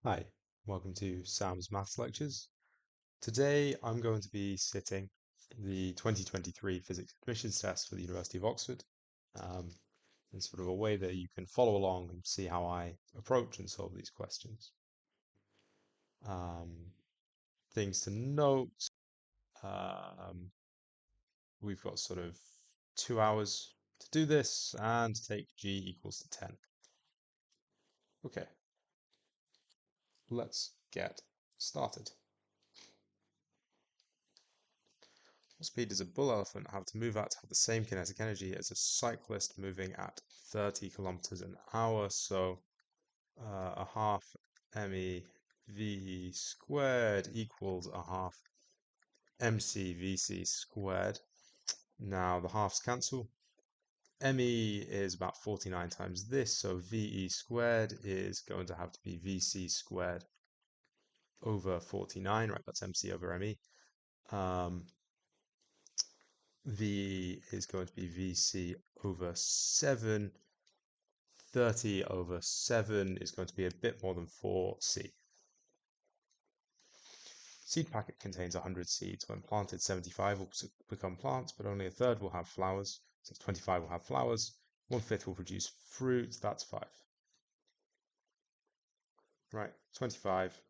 Hi, welcome to Sam's Maths Lectures. Today I'm going to be sitting the 2023 Physics Admissions Test for the University of Oxford in sort of a way that you can follow along and see how I approach and solve these questions. Things to note, we've got sort of 2 hours to do this and take G equals to 10. Okay, let's get started. What speed does a bull elephant have to move at to have the same kinetic energy as a cyclist moving at 30 kilometers an hour? So a half MEV squared equals a half MCVC squared. Now the halves cancel. ME is about 49 times this, so VE squared is going to have to be VC squared over 49, right? That's MC over ME. V is going to be VC over 7. 30 over 7 is going to be a bit more than 4C. Seed packet contains 100 seeds. When planted, 75 will become plants, but only a third will have flowers. So 25 will have flowers. 1/5 will produce fruit. That's 5. Right, 25,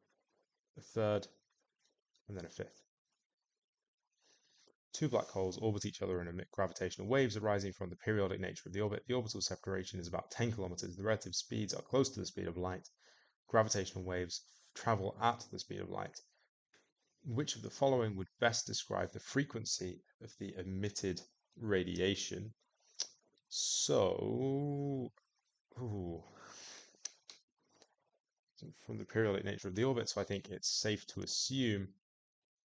a third, and then a fifth. Two black holes orbit each other and emit gravitational waves arising from the periodic nature of the orbit. The orbital separation is about 10 kilometers. The relative speeds are close to the speed of light. Gravitational waves travel at the speed of light. Which of the following would best describe the frequency of the emitted radiation? So, from the periodic nature of the orbit, so I think it's safe to assume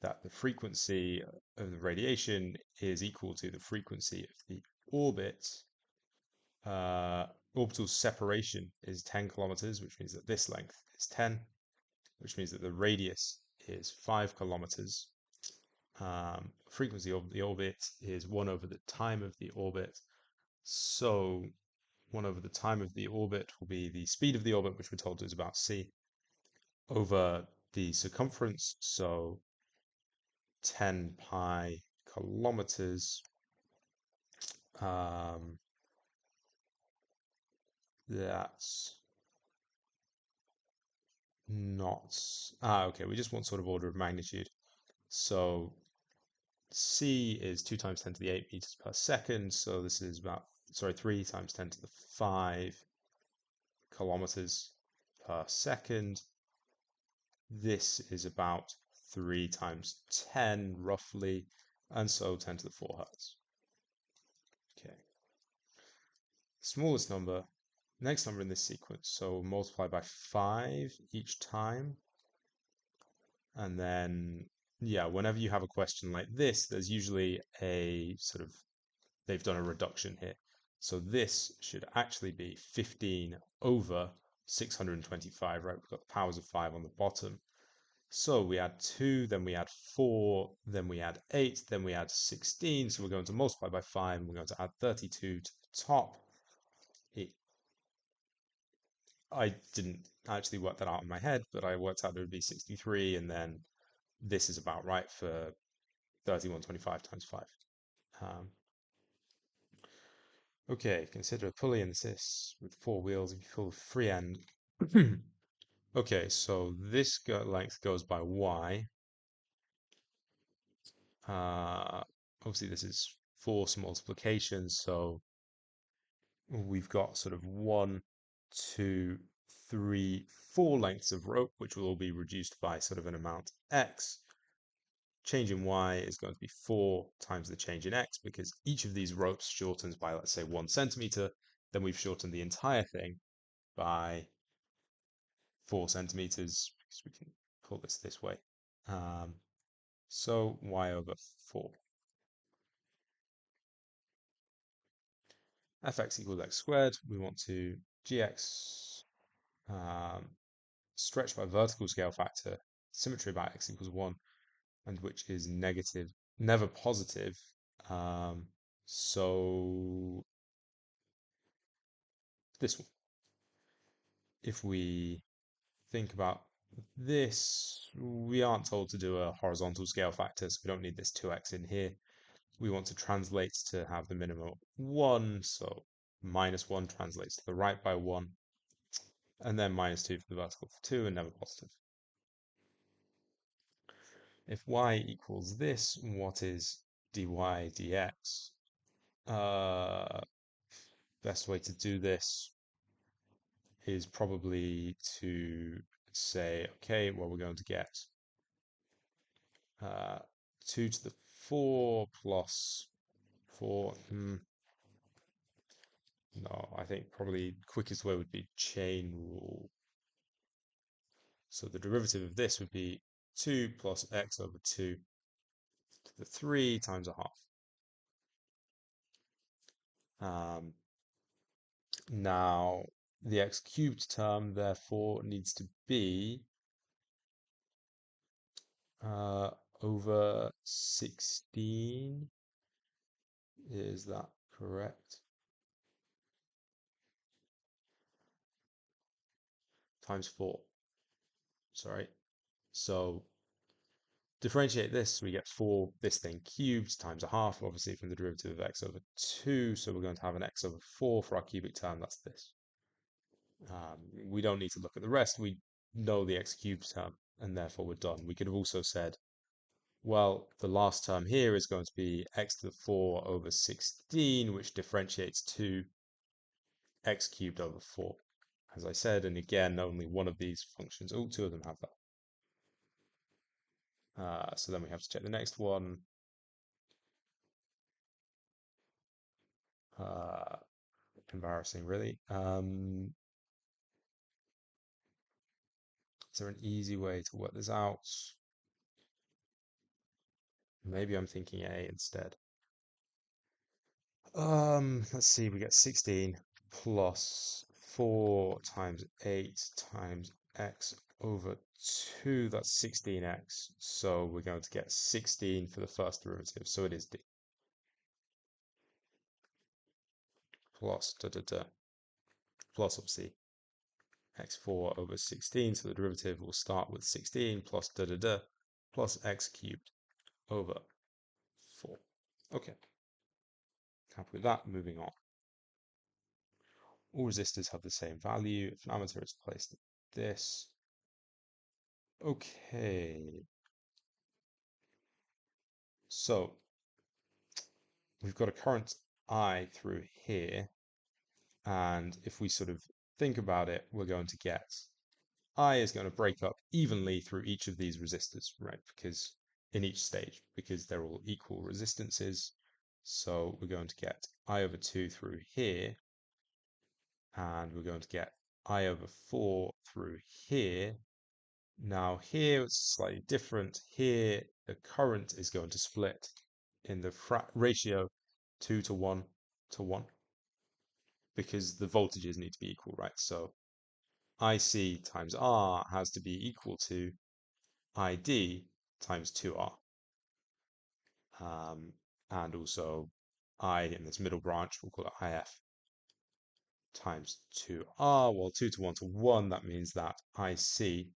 that the frequency of the radiation is equal to the frequency of the orbit. Orbital separation is 10 kilometers, which means that this length is 10, which means that the radius is 5 kilometers. Frequency of the orbit is 1 over the time of the orbit. So 1 over the time of the orbit will be the speed of the orbit, which we're told is about c, over the circumference. So 10 pi kilometers. That's not... okay, we just want sort of order of magnitude. So c is 2 times 10 to the 8 meters per second. So this is about, 3 times 10 to the 5 kilometers per second. This is about 3 times 10 roughly, and so 10 to the 4 hertz. Okay. Smallest number, next number in this sequence, so multiply by 5 each time. And then, yeah, whenever you have a question like this, there's usually a sort of, they've done a reduction here. So this should actually be 15 over 625, right? We've got the powers of 5 on the bottom. So we add 2, then we add 4, then we add 8, then we add 16. So we're going to multiply by 5, and we're going to add 32 to the top. I didn't actually work that out in my head, but I worked out it would be 63, and then this is about right for 3125 times 5. Okay, consider a pulley in this with 4 wheels. If you pull the free end. Okay, so this length goes by y. Obviously, this is force multiplication, so we've got sort of 1, 2, 3, 4 lengths of rope, which will all be reduced by sort of an amount x. Change in y is going to be 4 times the change in x, because each of these ropes shortens by, let's say, 1 centimeter. Then we've shortened the entire thing by 4 centimeters, because we can pull this way. So y over 4. Fx equals x squared. We want to gx stretched by vertical scale factor, symmetry about x equals 1, and which is negative, never positive. So this one. If we think about This, we aren't told to do a horizontal scale factor, so we don't need this 2x in here. We want to translate to have the minimum 1, so -1 translates to the right by 1, and then -2 for the vertical for 2, and never positive. If y equals this, what is dy dx? Best way to do this is probably to say, okay, well, we're going to get 2 to the 4 plus 4. No, I think probably the quickest way would be chain rule. So the derivative of this would be 2 plus x over 2 to the 3 times a half. Now, the x cubed term, therefore, needs to be over 16. Is that correct? Times 4. Sorry. So differentiate this, we get 4, this thing cubed times a half, obviously from the derivative of x over 2. So we're going to have an x over 4 for our cubic term. That's this. We don't need to look at the rest. We know the x cubed term, and therefore we're done. We could have also said, well, the last term here is going to be x to the 4 over 16, which differentiates to x cubed over 4, as I said. And again, only one of these functions, oh, two of them have that. So then we have to check the next one. Embarrassing, really. Is there an easy way to work this out? Maybe I'm thinking A instead. Let's see, we get 16 plus 4 times 8 times x over 2. That's 16x. So we're going to get 16 for the first derivative. So it is D. Plus plus obviously x4 over 16. So the derivative will start with 16 plus plus x cubed over 4. Okay. Happy with that. Moving on. All resistors have the same value. If an ammeter is placed at this. Okay. So we've got a current I through here. And if we sort of think about it, we're going to get I is going to break up evenly through each of these resistors, right? Because in each stage, because they're all equal resistances. So we're going to get I over 2 through here. And we're going to get I over 4 through here. Now here it's slightly different. Here the current is going to split in the ratio 2 to 1 to 1 because the voltages need to be equal, right? So IC times R has to be equal to ID times 2R. And also I in this middle branch, we'll call it IF times 2R. Well, 2 to 1 to 1, that means that IC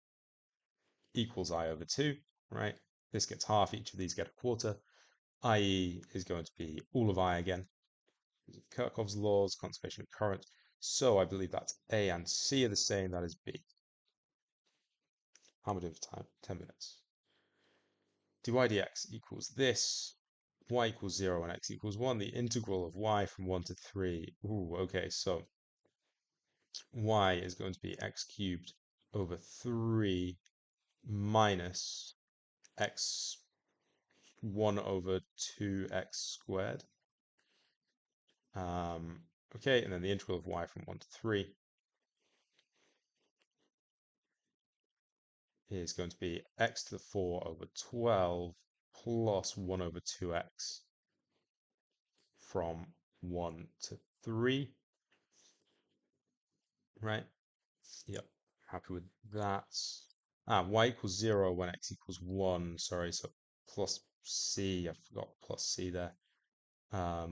equals I over 2, right? This gets half, each of these get a quarter. IE is going to be all of I again. Kirchhoff's laws, conservation of current. So I believe that's A and C are the same, that is B. How am I doing for time? 10 minutes. dy dx equals this. Y equals 0 and x equals 1. The integral of y from 1 to 3. Ooh, okay, so y is going to be x cubed over 3 minus x 1 over 2x squared. Okay, and then the integral of y from 1 to 3 is going to be x to the 4 over 12 plus 1 over 2x from 1 to 3. Right? Yep. Happy with that. Y equals 0 when x equals 1. Sorry, so plus c. I forgot plus c there.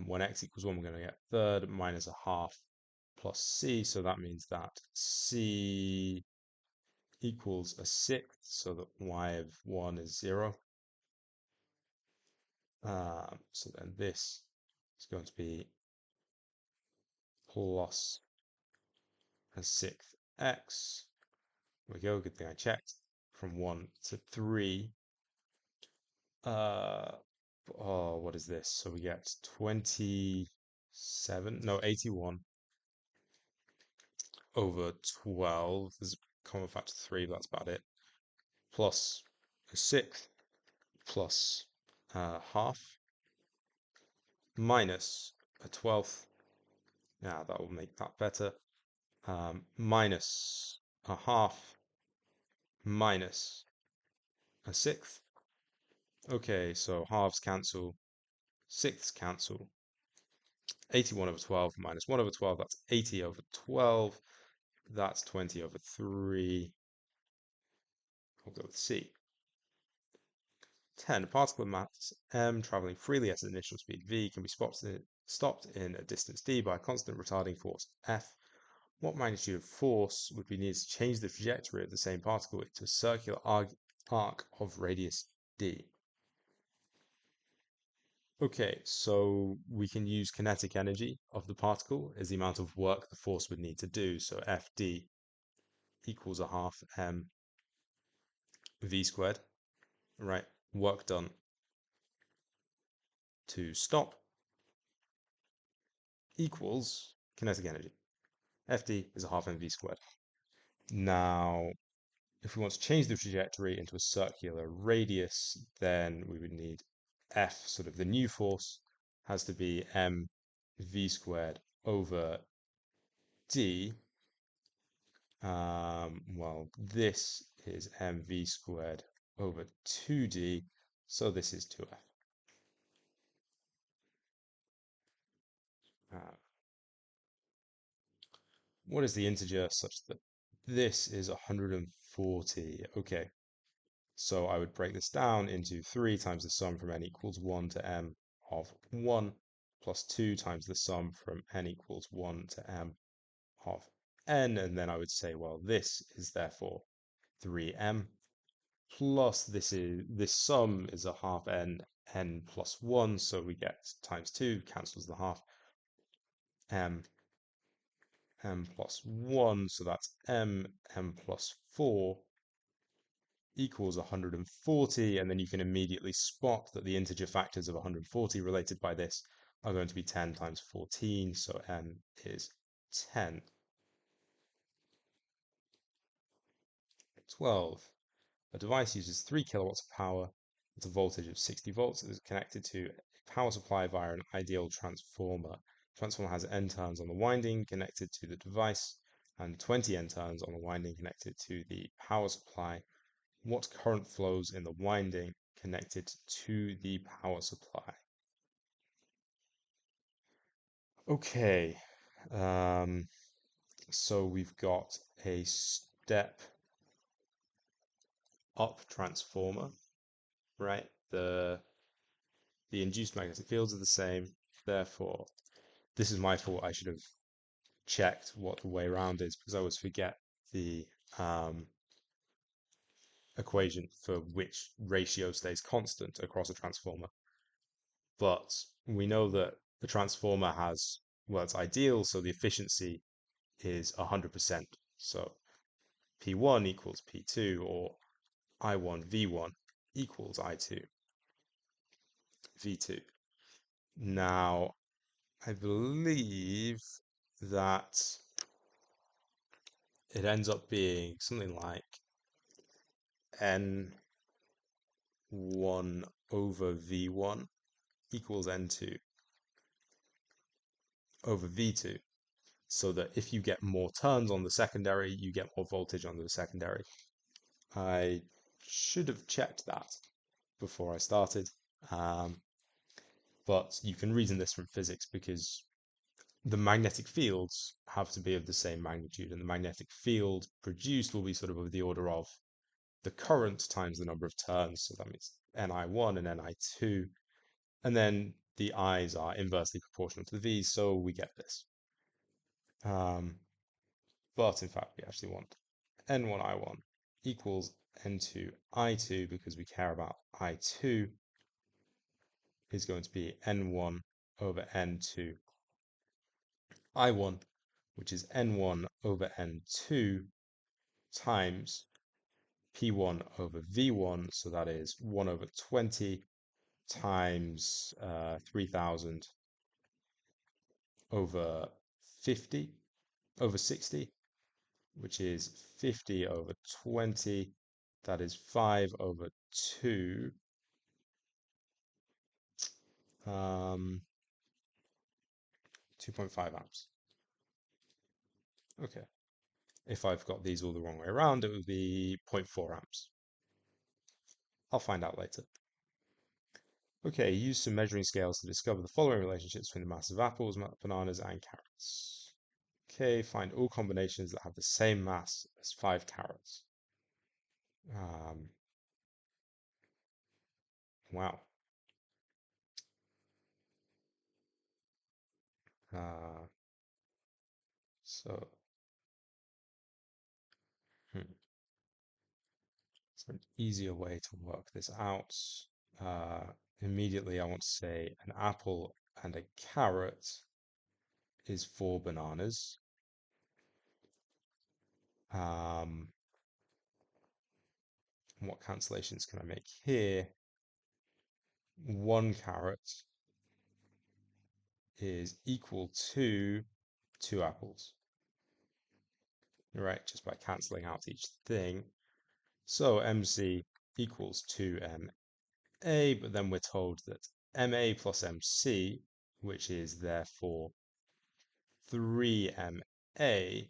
When x equals 1, we're going to get third minus a half plus c. So that means that c equals a sixth, so that y of 1 is 0. So then this is going to be plus a sixth x. There we go, good thing I checked. From 1 to 3. What is this? So we get 27, no, 81 over 12. There's a common factor 3, but that's about it. Plus a sixth plus half minus a 12th. Yeah, that will make that better. Minus a half minus a sixth. Okay, so halves cancel, sixths cancel. 81 over 12 minus 1 over 12, that's 80 over 12. That's 20 over 3. We'll go with C. 10. A particle of mass m traveling freely at an initial speed v can be stopped in a distance d by a constant retarding force F. What magnitude of force would be needed to change the trajectory of the same particle into a circular arc of radius d? Okay, so we can use kinetic energy of the particle as the amount of work the force would need to do. So Fd equals a half m v squared, right? Work done to stop equals kinetic energy. Fd is a half mv squared. Now, if we want to change the trajectory into a circular radius, then we would need F, sort of the new force, has to be mv squared over d. Well, this is mv squared over 2d, so this is 2f. What is the integer such that this is 140? Okay, so I would break this down into 3 times the sum from n equals 1 to m of 1, plus 2 times the sum from n equals 1 to m of n, and then I would say, well, this is therefore 3m, plus this sum is a half n plus 1, so we get times 2, cancels the half, m plus 1, so that's m plus 4 equals 140, and then you can immediately spot that the integer factors of 140 related by this are going to be 10 times 14, so m is 10. 12. A device uses 3 kilowatts of power at a voltage of 60 volts. It is connected to a power supply via an ideal transformer. The transformer has n turns on the winding connected to the device and 20 n turns on the winding connected to the power supply. What current flows in the winding connected to the power supply? Okay, so we've got a step up transformer, right? The induced magnetic fields are the same, therefore, this is my fault. I should have checked what the way around is because I always forget the equation for which ratio stays constant across a transformer. But we know that the transformer has, well, it's ideal, so the efficiency is 100%. So P1 equals P2, or I1 V1 equals I2 V2. Now, I believe that it ends up being something like N1 over V1 equals N2 over V2. So that if you get more turns on the secondary, you get more voltage on the secondary. I should have checked that before I started. But you can reason this from physics because the magnetic fields have to be of the same magnitude, and the magnetic field produced will be sort of the order of the current times the number of turns. So that means Ni1 and Ni2. And then the I's are inversely proportional to the V's, so we get this. But in fact, we actually want N1I1 equals n2 I2, because we care about I2, is going to be n1 over n2 I1, which is n1 over n2 times p1 over v1, so that is 1 over 20 times 3000 over 50 over 60, which is 50 over 20, that is 5 over 2, 2.5 amps. Okay, if I've got these all the wrong way around, it would be 0.4 amps. I'll find out later. Okay, use some measuring scales to discover the following relationships between the mass of apples, bananas, and carrots. Okay, find all combinations that have the same mass as 5 carrots. Wow. So, so an easier way to work this out. Uh, Immediately, I want to say an apple and a carrot is 4 bananas. What cancellations can I make here? 1 carrot is equal to 2 apples. Right, just by cancelling out each thing. So MC equals 2MA, but then we're told that MA plus MC, which is therefore 3MA,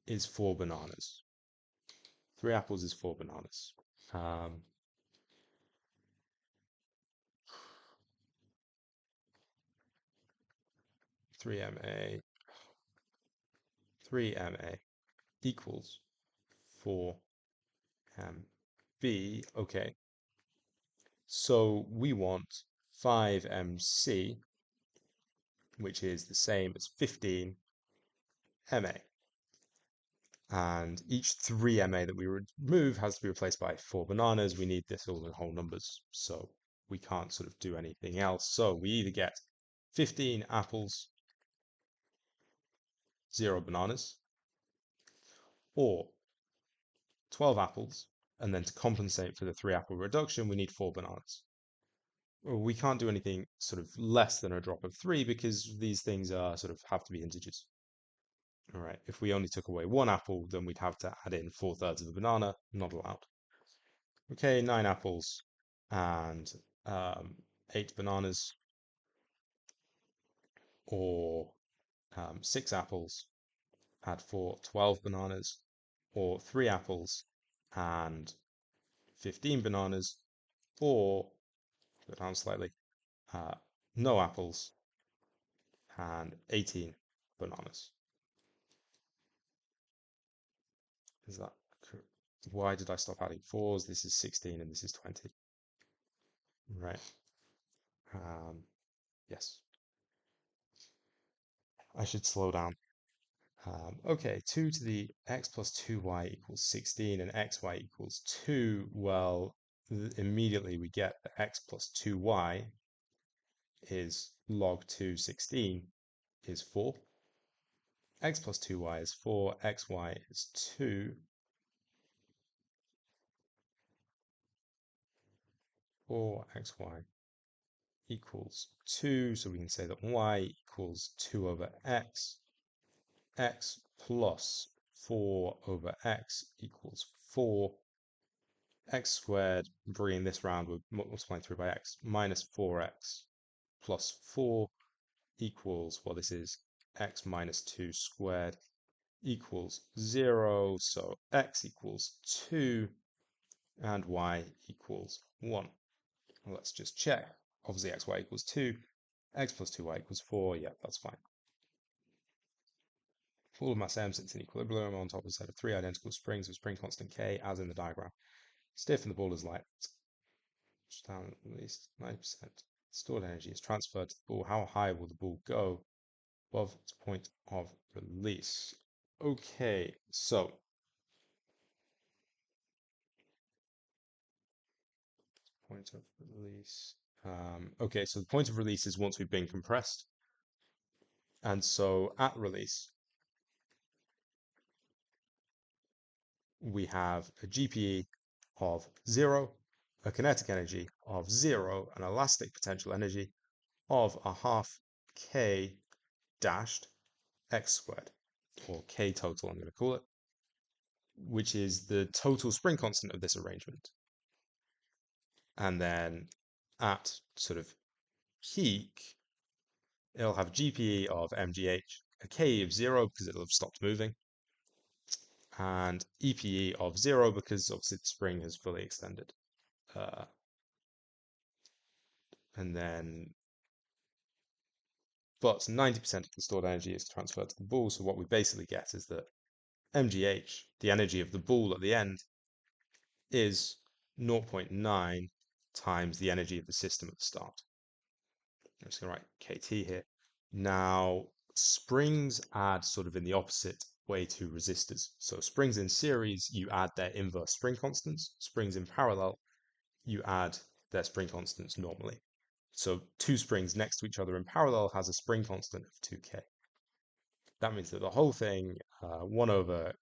is 4 bananas. 3 apples is 4 bananas. 3MA equals 4MB. Okay, so we want 5MC, which is the same as 15MA. And each 3MA that we remove has to be replaced by 4 bananas. We need this all in whole numbers, so we can't sort of do anything else. So we either get 15 apples, 0 bananas, or 12 apples, and then to compensate for the 3 apple reduction, we need 4 bananas. Well, we can't do anything sort of less than a drop of 3 because these things are sort of have to be integers. All right, if we only took away 1 apple, then we'd have to add in 4/3 of a banana, not allowed. Okay, 9 apples and 8 bananas, or 6 apples, add 12 bananas, or 3 apples and 15 bananas, or, go down slightly, no apples and 18 bananas. Is that correct? Why did I stop adding 4s? This is 16 and this is 20. Right. Yes. I should slow down. Okay, 2 to the x plus 2y equals 16 and xy equals 2. Well, immediately we get that x plus 2y is log 2, 16 is 4. X plus 2y is 4, xy is 2. 4xy equals 2, so we can say that y equals 2 over x. X plus 4 over x equals 4. X squared, bringing this round, we're multiplying through by x, minus 4x plus 4 equals, well, this is x minus 2 squared equals 0. So x equals 2 and y equals 1. Well, let's just check. Obviously, xy equals 2. X plus 2y equals 4. Yeah, that's fine. Ball of mass m sits in equilibrium on top of a set of 3 identical springs with spring constant k, as in the diagram. Stiff and the ball is light. Down at least 90%. Stored energy is transferred to the ball. How high will the ball go above its point of release? Okay, so Point of release. Okay, so the point of release is once we've been compressed. And so at release, we have a GPE of 0, a kinetic energy of 0, an elastic potential energy of a half k dashed x squared, or k total I'm going to call it, which is the total spring constant of this arrangement. And then at sort of peak, it'll have GPE of mgh, a k of 0 because it'll have stopped moving, and EPE of 0 because obviously the spring has fully extended. And then, but 90% of the stored energy is transferred to the ball. So what we basically get is that mgh, the energy of the ball at the end, is 0.9 times the energy of the system at the start. I'm just going to write KT here. Now, springs add sort of in the opposite way to resistors. So springs in series, you add their inverse spring constants. Springs in parallel, you add their spring constants normally. So two springs next to each other in parallel has a spring constant of 2k. That means that the whole thing, 1 over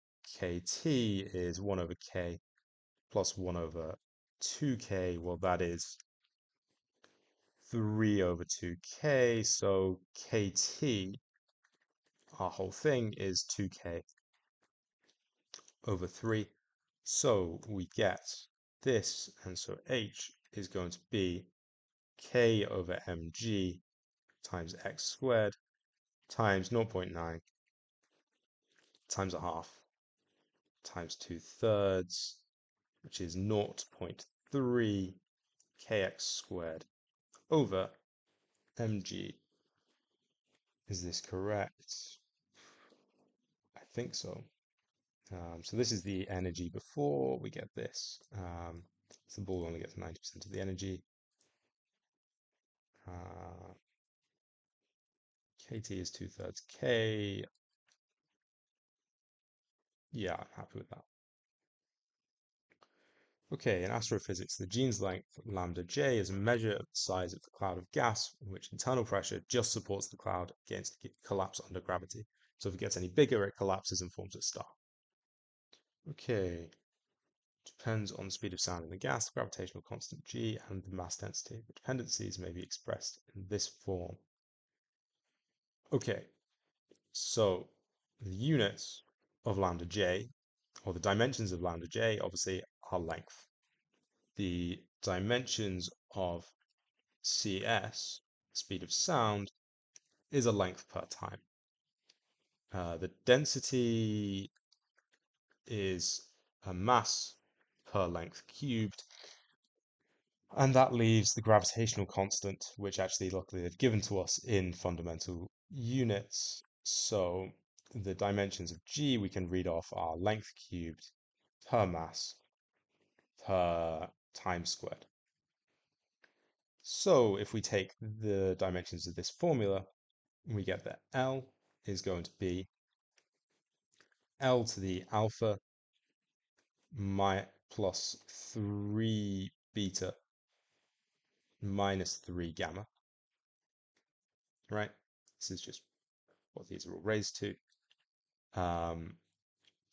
kt is 1 over k plus 1 over 2k. Well, that is 3 over 2k. So kt, our whole thing, is 2k over 3. So we get this, and so h is going to be k over mg times x squared times 0.9 times a half times 2/3, which is 0.3 kx squared over mg. Is this correct? I think so. So this is the energy before we get this. So the ball only gets 90% of the energy. KT is 2/3 K. Yeah, I'm happy with that. Okay, in astrophysics, the gene's length, lambda j, is a measure of the size of the cloud of gas in which internal pressure just supports the cloud against collapse under gravity. So if it gets any bigger, it collapses and forms a star. Okay, depends on the speed of sound in the gas, the gravitational constant g, and the mass density. The dependencies may be expressed in this form. Okay, so the units of lambda j, or the dimensions of lambda j, obviously are length. The dimensions of cs, speed of sound, is a length per time. The density is a mass per length cubed, and that leaves the gravitational constant, which actually luckily they've given to us in fundamental units. So the dimensions of g we can read off are length cubed per mass per time squared. So if we take the dimensions of this formula, we get that L is going to be L to the alpha plus 3 beta minus 3 gamma, right? This is just what these are all raised to,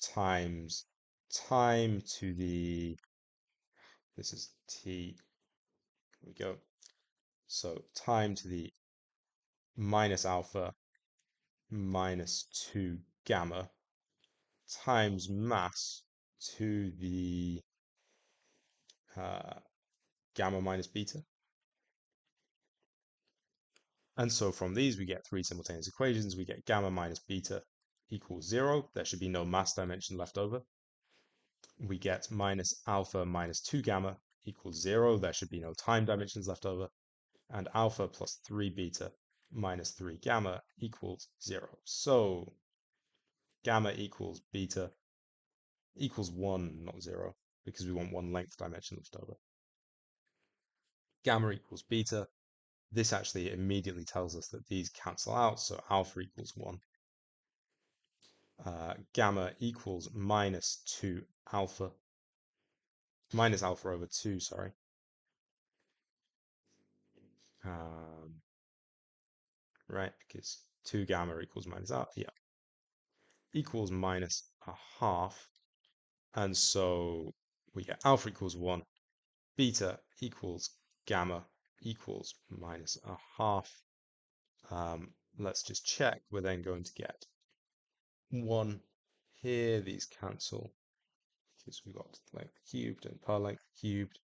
times time to the, this is t, here we go. So time to the minus alpha minus 2 gamma times mass to the gamma minus beta. And so from these, we get three simultaneous equations. We get gamma minus beta equals 0. There should be no mass dimension left over. We get minus alpha minus 2 gamma equals 0. There should be no time dimensions left over. And alpha plus 3 beta minus 3 gamma equals 0. So gamma equals beta equals 1, not 0, because we want one length dimension left over. Gamma equals beta. This actually immediately tells us that these cancel out, so alpha equals 1. Gamma equals minus 2 alpha, minus alpha over 2, sorry. um, right? Because 2 gamma equals minus alpha, yeah, equals minus a half. And so we get alpha equals 1, beta equals gamma equals minus a half. Let's just check. We're then going to get 1 here. These cancel because we've got length cubed and per length cubed.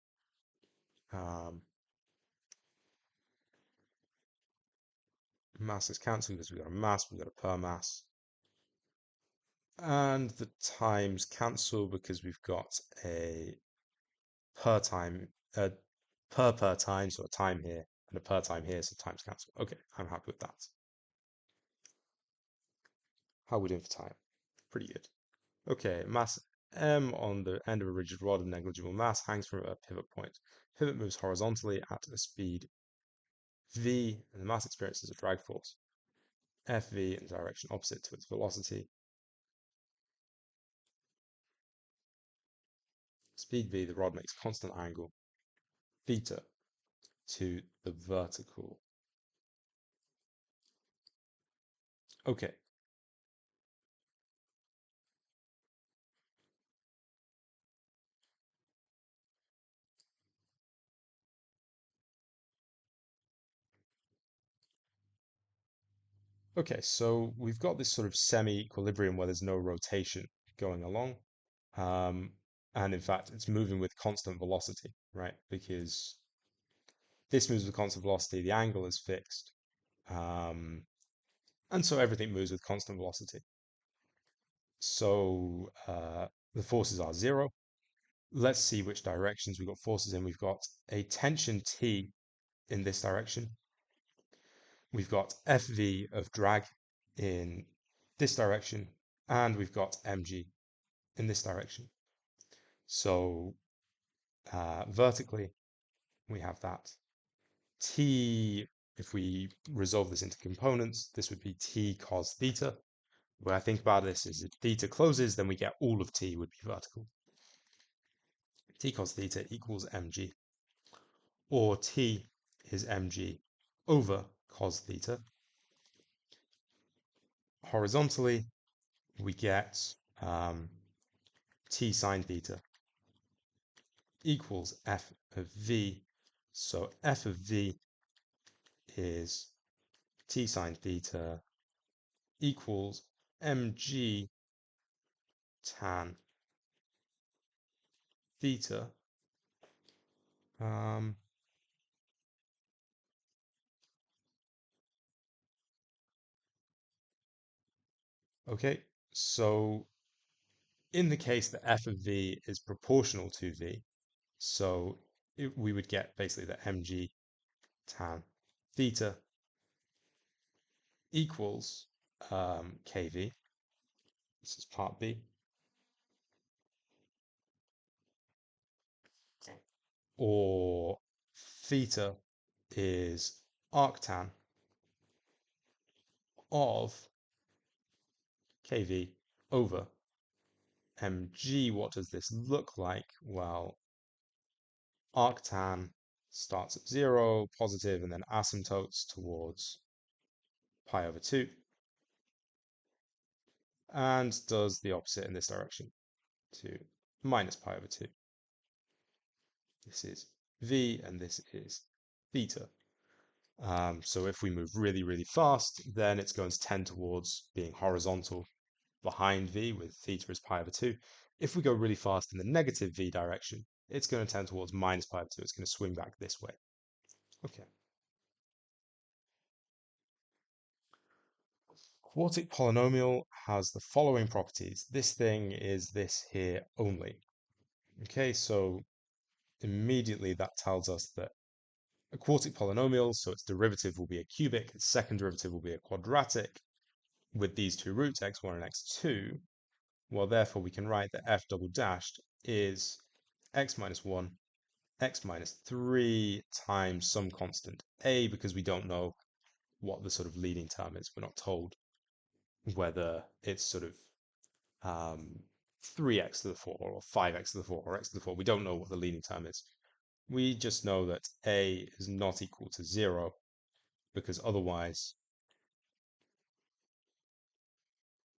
Masses cancel because we've got a mass, we've got a per mass. And the times cancel because we've got a per time, per time, so a time here, and a per time here, so times cancel. Okay, I'm happy with that. How are we doing for time? Pretty good. Okay, mass m on the end of a rigid rod of negligible mass hangs from a pivot point. Pivot moves horizontally at a speed v, and the mass experiences a drag force fv in direction opposite to its velocity. Speed v, the rod makes constant angle theta to the vertical. Okay, okay, so we've got this sort of semi-equilibrium where there's no rotation going along. Um, and in fact, it's moving with constant velocity, right? Because this moves with constant velocity, the angle is fixed. Um, and so everything moves with constant velocity. So the forces are zero. Let's see which directions we've got forces in. We've got a tension T in this direction. We've got Fv of drag in this direction, and we've got mg in this direction. So vertically, we have that. T, if we resolve this into components, this would be T cos theta. The way I think about this is if theta closes, then we get all of T would be vertical. T cos theta equals mg, or T is mg over cos theta. Horizontally, we get T sine theta equals f of v. So f of v is T sine theta equals mg tan theta. Um, okay, so in the case that f of v is proportional to v, so we would get basically that mg tan theta equals kv. This is part B. Or theta is arctan of kv over mg. What does this look like? Well, arctan starts at 0, positive, and then asymptotes towards pi over 2, and does the opposite in this direction to minus pi over 2. This is v, and this is theta. So if we move really, really fast, then it's going to tend towards being horizontal behind v with theta is pi over 2. If we go really fast in the negative v direction, it's going to tend towards minus pi over 2. It's going to swing back this way. Okay. Quartic polynomial has the following properties. This thing is this here only. Okay, so immediately that tells us that a quartic polynomial, so its derivative will be a cubic, its second derivative will be a quadratic with these two roots, x1 and x2. Well, therefore we can write that f double dashed is x minus 1, x minus 3 times some constant a, because we don't know what the sort of leading term is. We're not told whether it's sort of 3x to the 4 or 5x to the 4 or x to the 4. We don't know what the leading term is. We just know that a is not equal to 0 because otherwise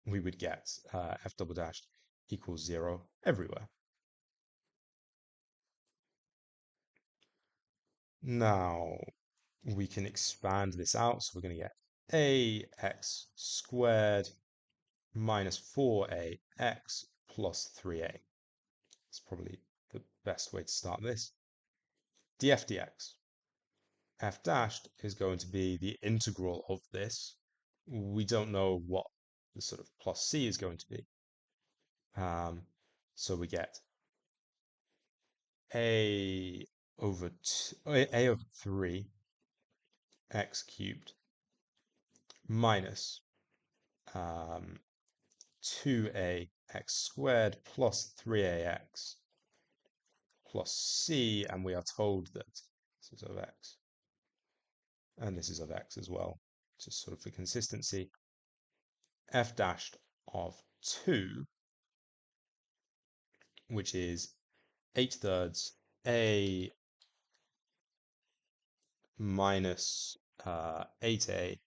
we would get f double dashed equals 0 everywhere. Now we can expand this out, so we're going to get ax squared minus 4ax plus 3a. It's probably the best way to start this. df dx. F dashed is going to be the integral of this. We don't know what the sort of plus c is going to be. So we get a over 3 x cubed minus 2a x squared plus 3ax plus c, and we are told that this is of x, and this is of x as well, just sort of for consistency. F dashed of 2, which is 8/3 a minus 8a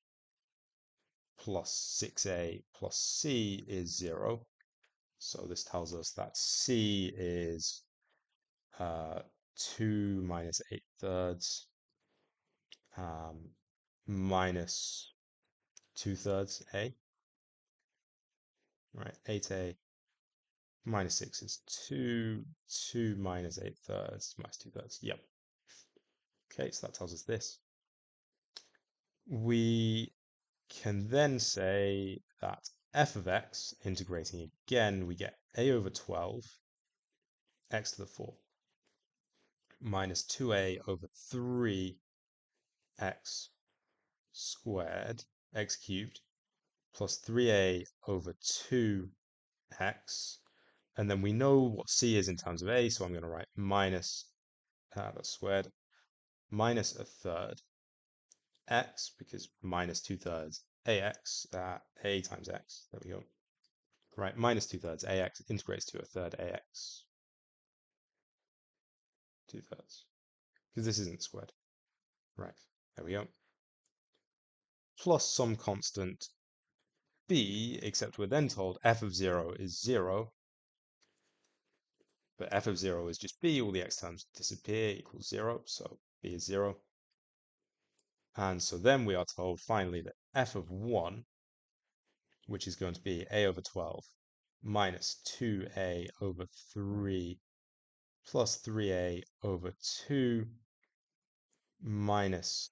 plus 6a plus c is 0. So this tells us that c is 2 minus 8/3 minus 2/3 a. Right, 8a minus 6 is 2, 2 minus 8/3 minus 2/3. Yep. Okay, so that tells us this. We can then say that f of x, integrating again, we get a over 12 x to the 4 minus 2a over 3 x squared, x cubed, plus 3a over 2x. And then we know what c is in terms of a, so I'm going to write minus, that's squared, minus 1/3 x, because minus 2/3 ax, a times x, there we go. Right, minus 2/3 ax integrates to 1/3 ax. 2/3, because this isn't squared. Right, there we go. Plus some constant b, except we're then told f of 0 is 0, but f of 0 is just b, all the x terms disappear, equals 0, so b is 0. And so then we are told finally that f of 1, which is going to be a over 12 minus 2a over 3 plus 3a over 2 minus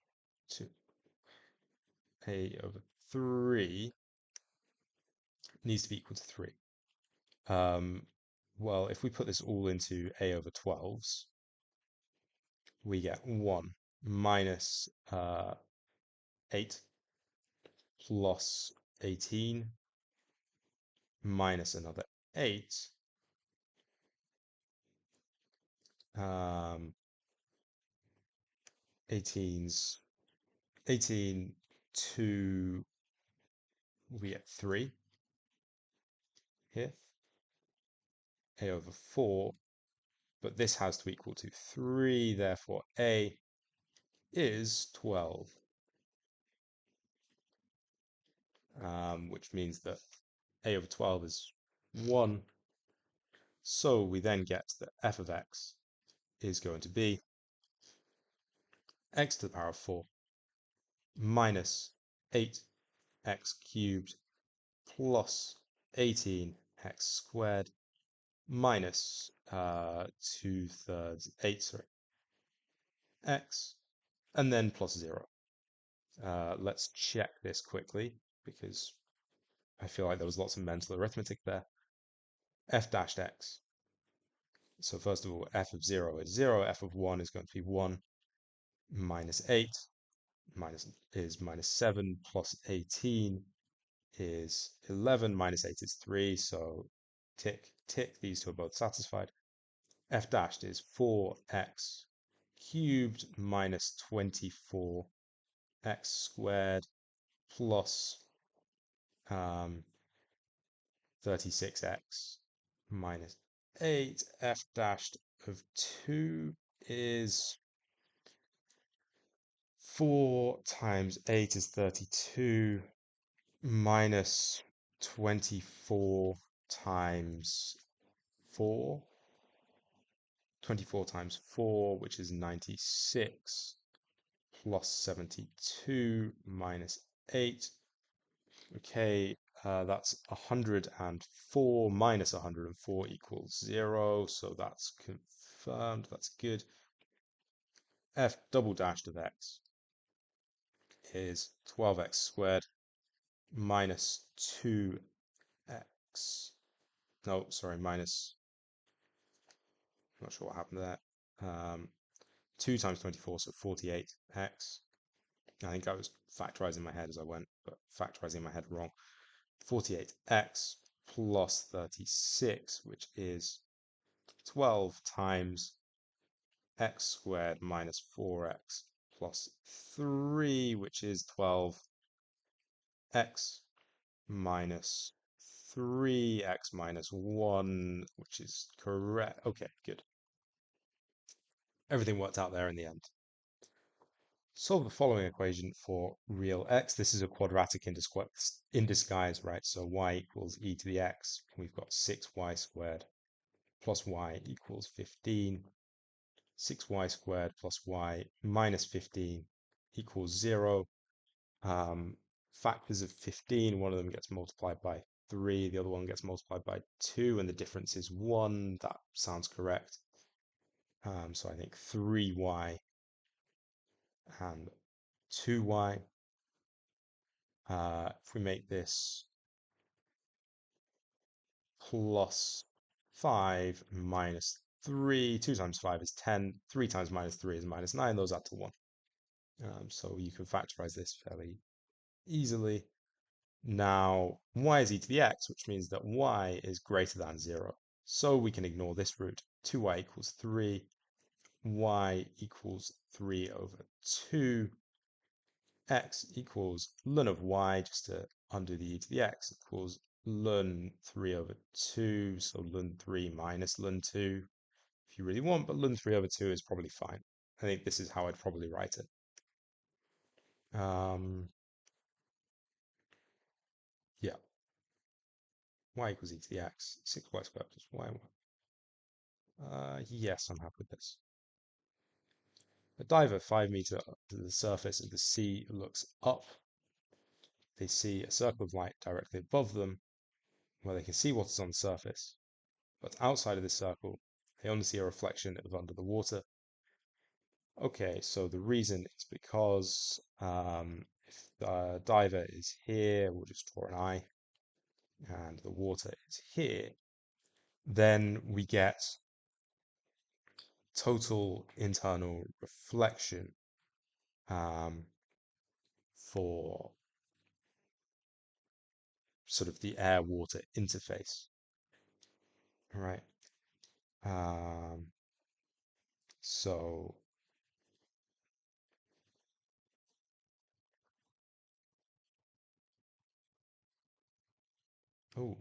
2a over 3 needs to be equal to 3. Well, if we put this all into a over 12s, we get 1 minus 8 plus 18 minus another 8. 18's 18 to, we get 3 here, a over 4, but this has to equal to 3, therefore a is 12, which means that a over 12 is 1. So we then get that f of x is going to be x to the power of 4 minus 8x cubed plus 18x squared minus 2/3, 8, sorry, x, and then plus 0. Let's check this quickly because I feel like there was lots of mental arithmetic there. F dashed x. So first of all, f of 0 is 0, f of 1 is going to be 1, minus 8 is minus 7, plus 18 is 11, minus 8 is 3, so tick, tick, these two are both satisfied. F dashed is 4x cubed minus 24x squared plus 36x minus 8. F dashed of 2 is 4 times 8 is 32 minus 24 times 4. 24 times 4, which is 96, plus 72 minus 8. Okay, that's 104 minus 104 equals 0, so that's confirmed, that's good. F double dashed of x is 12x squared minus 2x. No, sorry, minus, not sure what happened there. 2 times 24, so 48x. I think I was factorizing my head as I went, but factorizing my head wrong. 48x plus 36, which is 12 times x squared minus 4x plus 3, which is 12x minus 3x minus 1, which is correct. Okay, good. Everything worked out there in the end. Solve the following equation for real x. This is a quadratic in disguise, right? So y equals e to the x. We've got 6y squared plus y equals 15. 6y squared plus y minus 15 equals 0. Factors of 15, one of them gets multiplied by 3, the other one gets multiplied by 2, and the difference is 1. That sounds correct. So I think 3y and 2y. If we make this plus 5 minus 3, 2 times 5 is 10, 3 times minus 3 is minus 9, those add to 1. So you can factorize this fairly easily. Now, y is e to the x, which means that y is greater than 0. So we can ignore this root. 2y equals 3, y equals 3 over 2, x equals ln of y, just to undo the e to the x, equals ln 3 over 2, so ln 3 minus ln 2, if you really want, but ln 3 over 2 is probably fine. I think this is how I'd probably write it. Yeah, y equals e to the x, 6y squared plus y. Yes, I'm happy with this. A diver 5 meters up to the surface of the sea looks up. They see a circle of light directly above them, where they can see what is on the surface. But outside of this circle, they only see a reflection of under the water. Okay, so the reason is because if the diver is here, we'll just draw an eye, and the water is here, then we get total internal reflection for sort of the air-water interface, right? Um, so oh,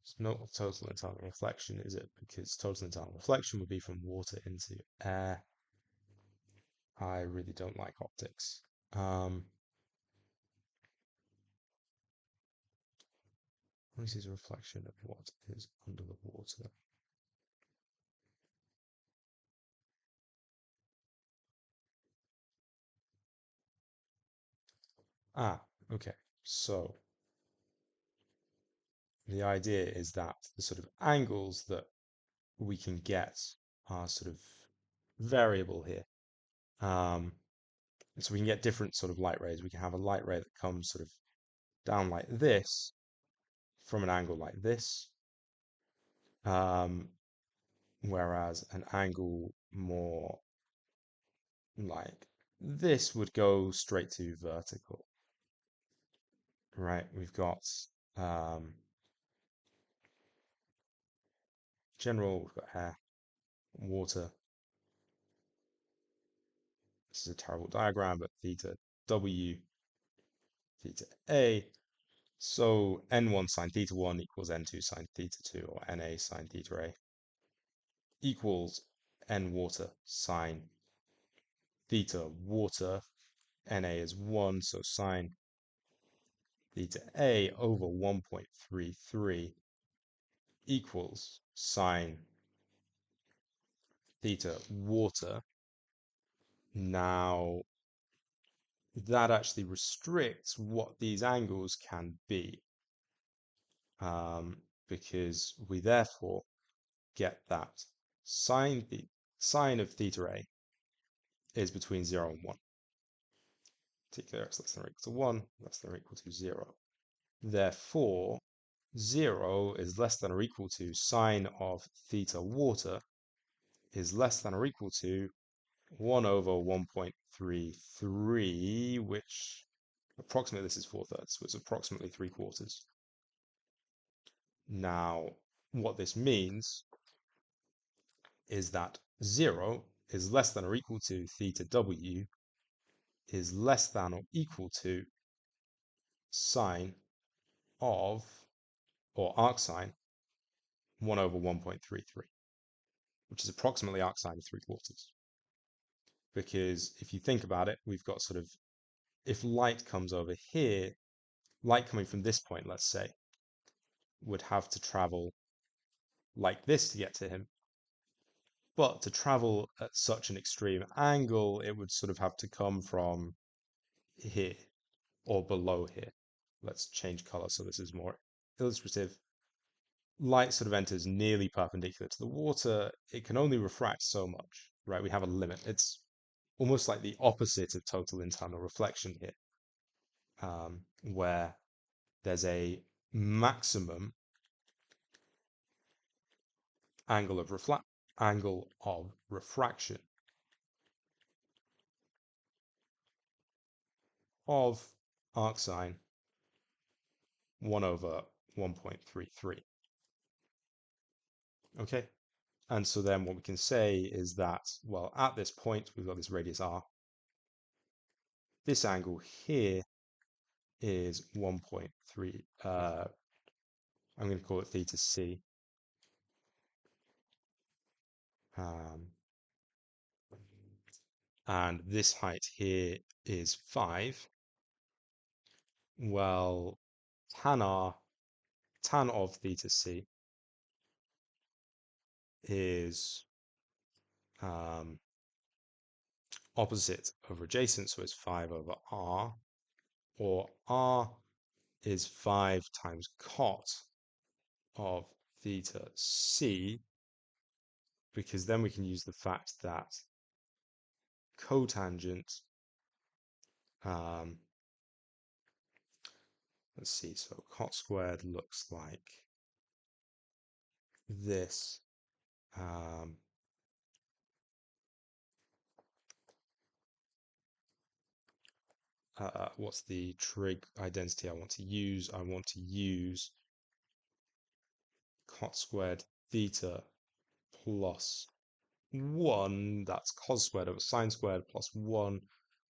it's not total internal reflection, is it? Because total internal reflection would be from water into air. I really don't like optics. This is a reflection of what is under the water. Ah, okay. So the idea is that the sort of angles that we can get are sort of variable here. So we can get different sort of light rays. We can have a light ray that comes sort of down like this from an angle like this, whereas an angle more like this would go straight to vertical, right? We've got general, we've got air, water. This is a terrible diagram, but theta W theta A. So n1 sine theta 1 equals n2 sine theta 2, or na sine theta A, equals n water sine theta water. Na is 1, so sine theta A over 1.33 equals sine theta water. Now, that actually restricts what these angles can be, because we therefore get that sine of theta A is between 0 and 1. Particular x less than or equal to 1, less than or equal to 0. Therefore, 0 is less than or equal to sine of theta water is less than or equal to 1 over 1.33, which approximately, this is 4/3, so it's approximately 3/4. Now, what this means is that 0 is less than or equal to theta w is less than or equal to sine of, or arcsine, 1 over 1.33, which is approximately arcsine of 3/4. Because if you think about it, we've got sort of, if light comes over here, light coming from this point, let's say, would have to travel like this to get to him. But to travel at such an extreme angle, it would sort of have to come from here or below here. Let's change color so this is more illustrative. Light sort of enters nearly perpendicular to the water. It can only refract so much, right? We have a limit. It's almost like the opposite of total internal reflection here, where there's a maximum angle of refraction of arcsine 1 over 1.33. Okay, and so then what we can say is that, well, at this point, we've got this radius r. This angle here is 1.3, I'm going to call it theta c. And this height here is 5. Well, tan of theta c is opposite over adjacent, so it's 5 over r, or r is 5 times cot of theta c, because then we can use the fact that cotangent, let's see, so cot squared looks like this. What's the trig identity I want to use? I want to use cot squared theta plus 1. That's cos squared over sine squared plus 1.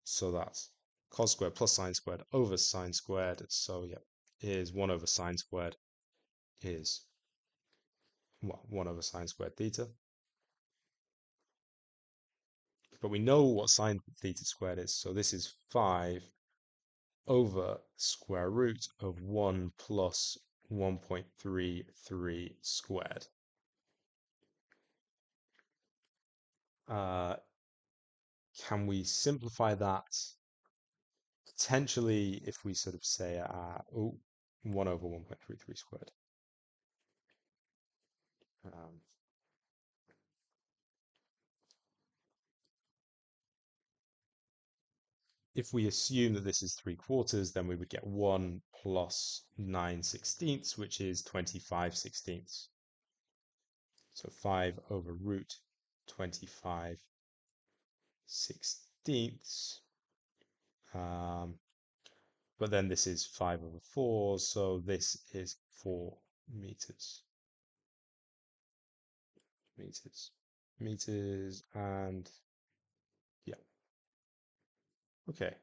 So that's cos squared plus sine squared over sine squared. So yeah, is 1 over sine squared is, well, 1 over sine squared theta. But we know what sine theta squared is. So this is 5 over square root of 1 plus 1.33 squared. Can we simplify that? Potentially, if we sort of say 1 over 1.33 squared. If we assume that this is 3/4, then we would get 1 plus 9/16, which is 25/16. So 5 over root 25/16. But then this is 5 over 4, so this is 4 meters. Meters, and yeah. Okay.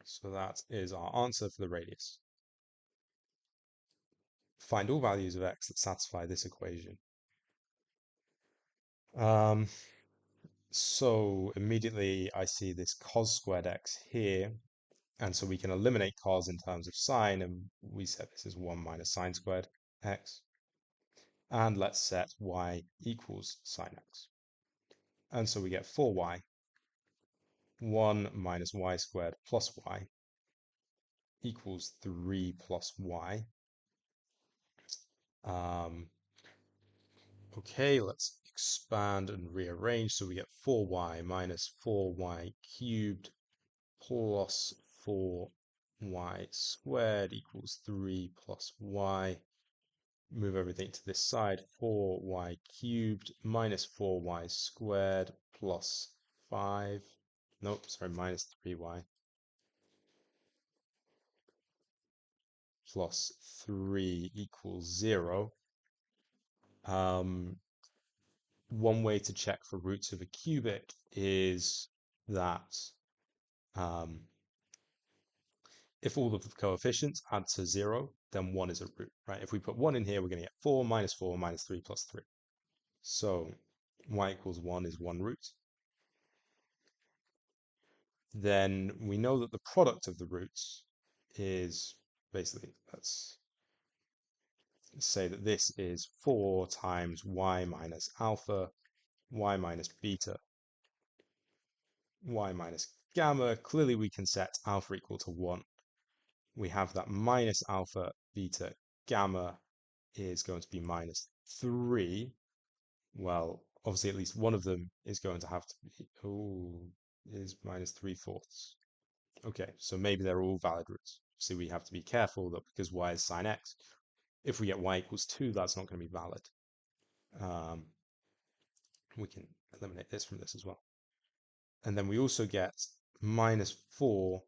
So that is our answer for the radius. Find all values of x that satisfy this equation. Um, so immediately I see this cos squared x here, and so we can eliminate cos in terms of sine, and we set this as 1 minus sine squared x. And let's set y equals sine x. And so we get 4y, 1 minus y squared plus y equals 3 plus y. Um, okay, let's expand and rearrange. So we get 4y minus 4y cubed plus 4y squared equals 3 plus y. Move everything to this side. 4y cubed minus 4y squared plus 5. Nope, sorry, minus 3y plus 3 equals 0. One way to check for roots of a cubic is that um, if all of the coefficients add to 0, then 1 is a root, right? If we put 1 in here, we're going to get 4 minus 3 plus 3. So y equals 1 is one root. Then we know that the product of the roots is basically, let's say that this is 4 times y minus alpha, y minus beta, y minus gamma. Clearly we can set alpha equal to 1. We have that minus alpha, beta, gamma is going to be minus 3. Well, obviously at least one of them is going to have to be, is minus 3/4. Okay, so maybe they're all valid roots. So we have to be careful that because y is sine x, if we get y equals 2, that's not going to be valid. We can eliminate this from this as well. And then we also get minus 4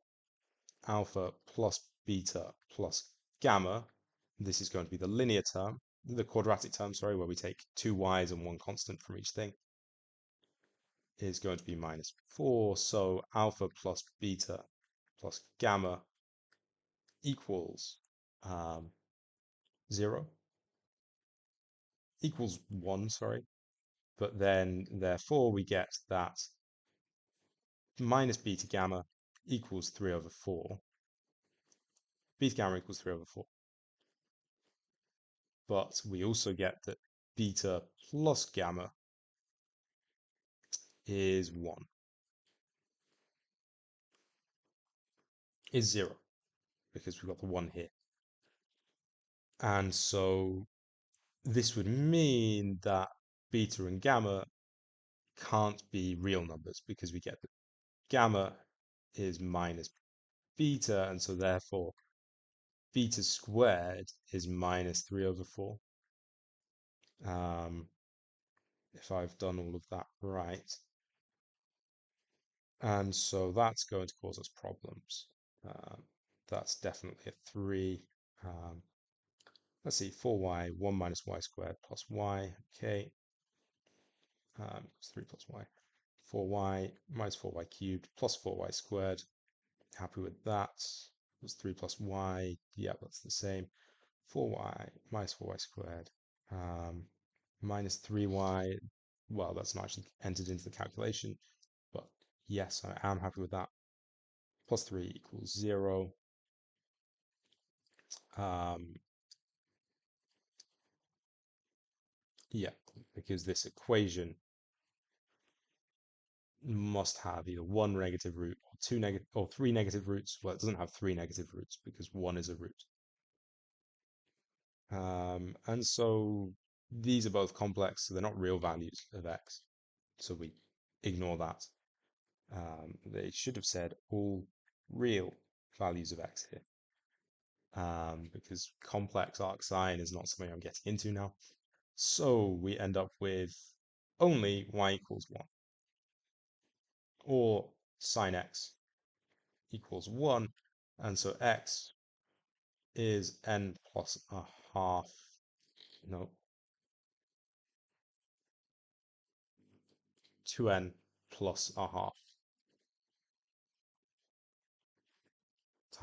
alpha plus beta plus gamma. This is going to be the linear term, the quadratic term, sorry, where we take two y's and one constant from each thing, is going to be minus 4. So alpha plus beta plus gamma equals 0, equals 1, sorry. But then, therefore, we get that minus beta gamma equals 3 over 4. Beta gamma equals 3 over 4. But we also get that beta plus gamma is 1, is 0, because we've got the 1 here. And so this would mean that beta and gamma can't be real numbers because we get that gamma is minus beta, and so therefore beta squared is minus 3 over 4. If I've done all of that right. And so that's going to cause us problems. That's definitely a 3. Let's see, 4y, 1 minus y squared plus y. Okay, 3 plus y. 4y minus 4y cubed plus 4y squared. Happy with that. Was 3 plus y. Yeah, that's the same. 4y minus 4y squared. Minus 3y. Well, that's not actually entered into the calculation, but yes, I am happy with that. Plus 3 equals 0. Yeah, because this equation must have either one negative root or two negative or three negative roots. Well, it doesn't have three negative roots because one is a root. And so these are both complex, so they're not real values of x. So we ignore that. They should have said all real values of x here. Because complex arcsine is not something I'm getting into now. So we end up with only y equals 1, or sine x equals 1, and so x is n plus a half, no, 2n plus a half.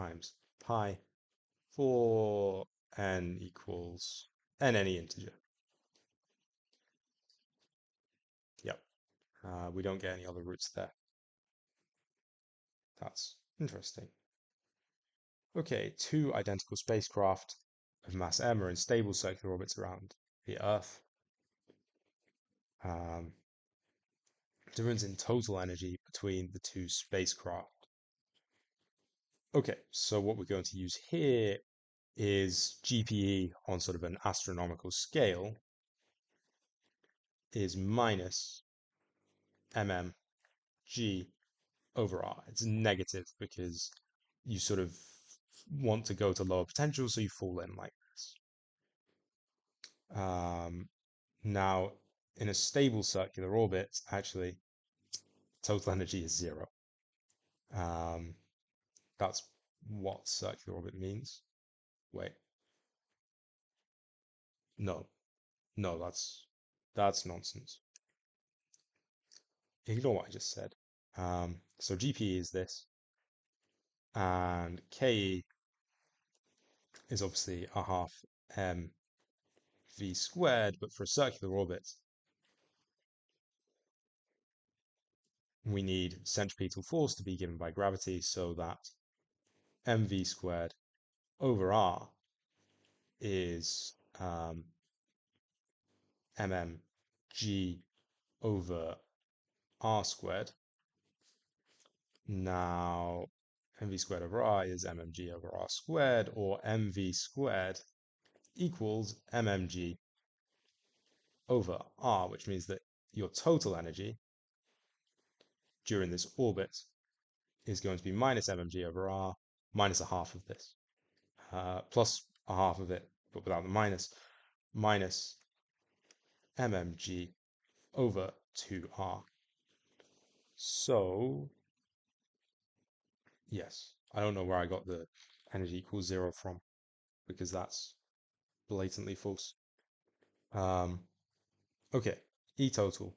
times pi for n equals n any integer. Yep, we don't get any other roots there. That's interesting. Okay, two identical spacecraft of mass m are in stable circular orbits around the Earth. Difference in total energy between the two spacecraft. Okay, so what we're going to use here is GPE on sort of an astronomical scale is minus mmg over r. It's negative because you sort of want to go to lower potential, so you fall in like this. Now, in a stable circular orbit, actually, total energy is zero. That's what circular orbit means. Wait. No, no, that's nonsense. Ignore what I just said. So GPE is this, and KE is obviously a half m v squared, but for a circular orbit, we need centripetal force to be given by gravity, so that mv squared over r is mmg over r squared. Now, mv squared over r is mmg over r squared, or mv squared equals mmg over r, which means that your total energy during this orbit is going to be minus mmg over r minus a half of this, plus a half of it, but without the minus, minus mmg over 2r. So, yes, I don't know where I got the energy equals zero from, because that's blatantly false. Okay, E total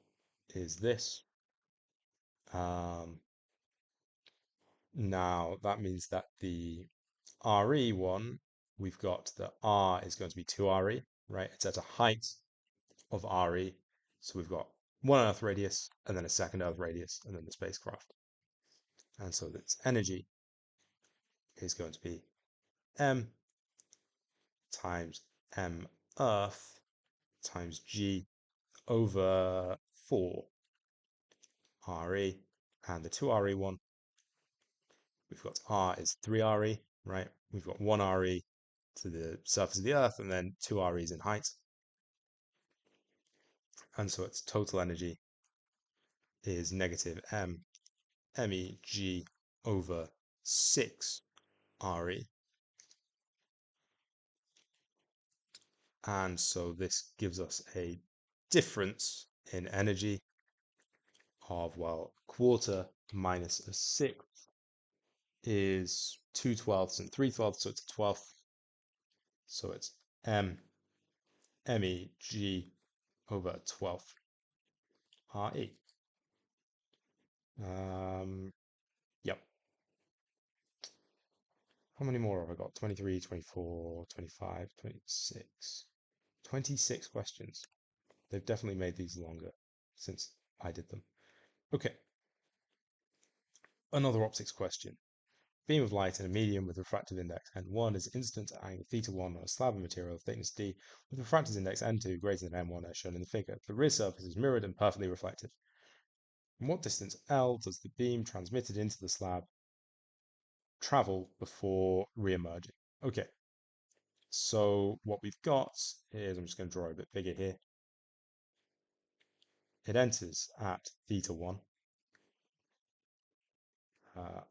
is this. Now that means that the RE one, we've got the R is going to be 2RE, right? It's at a height of RE. So we've got one Earth radius and then a second Earth radius and then the spacecraft. And so its energy is going to be M times M Earth times G over 4 RE. And the 2RE one, we've got R is 3RE, right? We've got 1RE to the surface of the Earth and then 2REs in height. And so its total energy is negative MEG over 6 RE. And so this gives us a difference in energy of, well, a quarter minus a sixth is 2/12 and 3/12, so it's a 12th. So it's MEG over 12th RE. Yep. How many more have I got? 23, 24, 25, 26. 26 questions. They've definitely made these longer since I did them. Okay. Another optics question. Beam of light in a medium with refractive index n1 is incident at angle θ1 on a slab of material of thickness d with refractive index n2 greater than n1 as shown in the figure. The rear surface is mirrored and perfectly reflective. From what distance L does the beam transmitted into the slab travel before re-emerging? Okay, so what we've got is, I'm just going to draw a bit bigger here. It enters at θ1,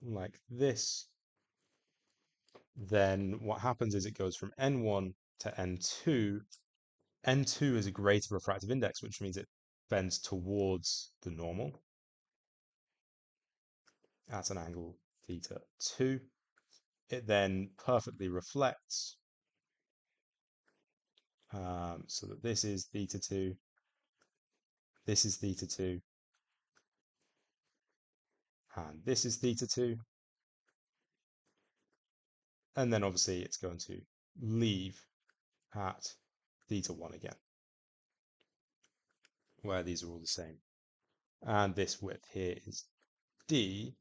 like this. Then what happens is it goes from n1 to n2. n2 is a greater refractive index, which means it bends towards the normal at an angle θ2. It then perfectly reflects, so that this is θ2, this is θ2, and this is θ2. And then obviously it's going to leave at theta 1 again, where these are all the same. And this width here is d.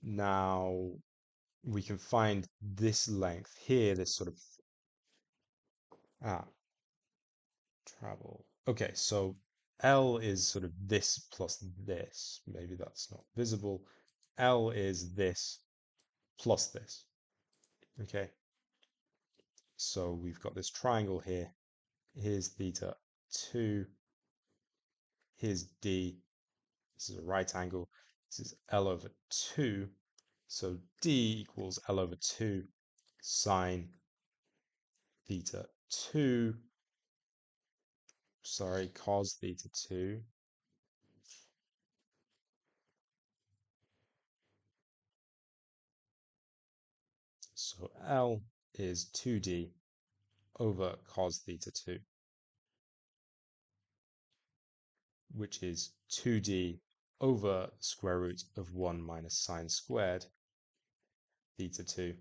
Now we can find this length here, this sort of travel. Okay, so L is sort of this plus this. Maybe that's not visible. L is this plus this. Okay, so we've got this triangle here. Here's theta 2. Here's d. This is a right angle. This is L over 2. So d equals L over 2 sine theta 2. Sorry, cos theta 2. So L is 2d over cos theta 2, which is 2d over square root of 1 minus sine squared theta 2.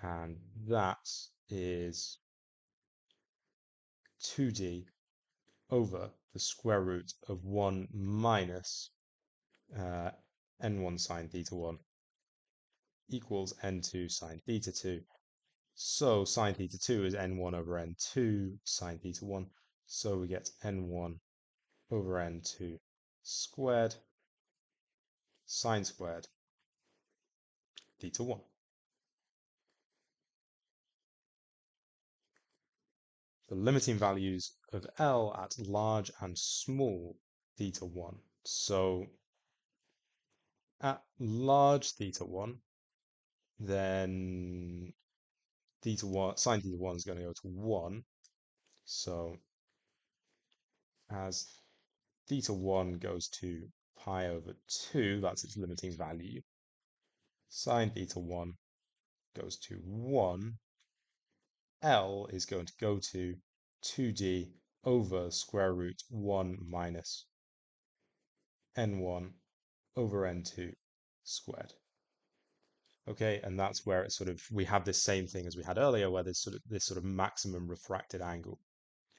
And that is 2d over the square root of 1 minus n1 sine theta 1 equals n2 sine theta 2. So sine theta 2 is n1 over n2 sine theta 1. So we get n1 over n2 squared sine squared theta 1. The limiting values of L at large and small theta 1. So at large theta 1, then theta 1, sine theta 1 is going to go to 1. So as theta 1 goes to pi over 2, that's its limiting value. Sine theta 1 goes to 1. L is going to go to 2d over square root 1 minus n1 over n2 squared. Okay, and that's where it's sort of, we have this same thing as we had earlier, where there's sort of this sort of maximum refracted angle.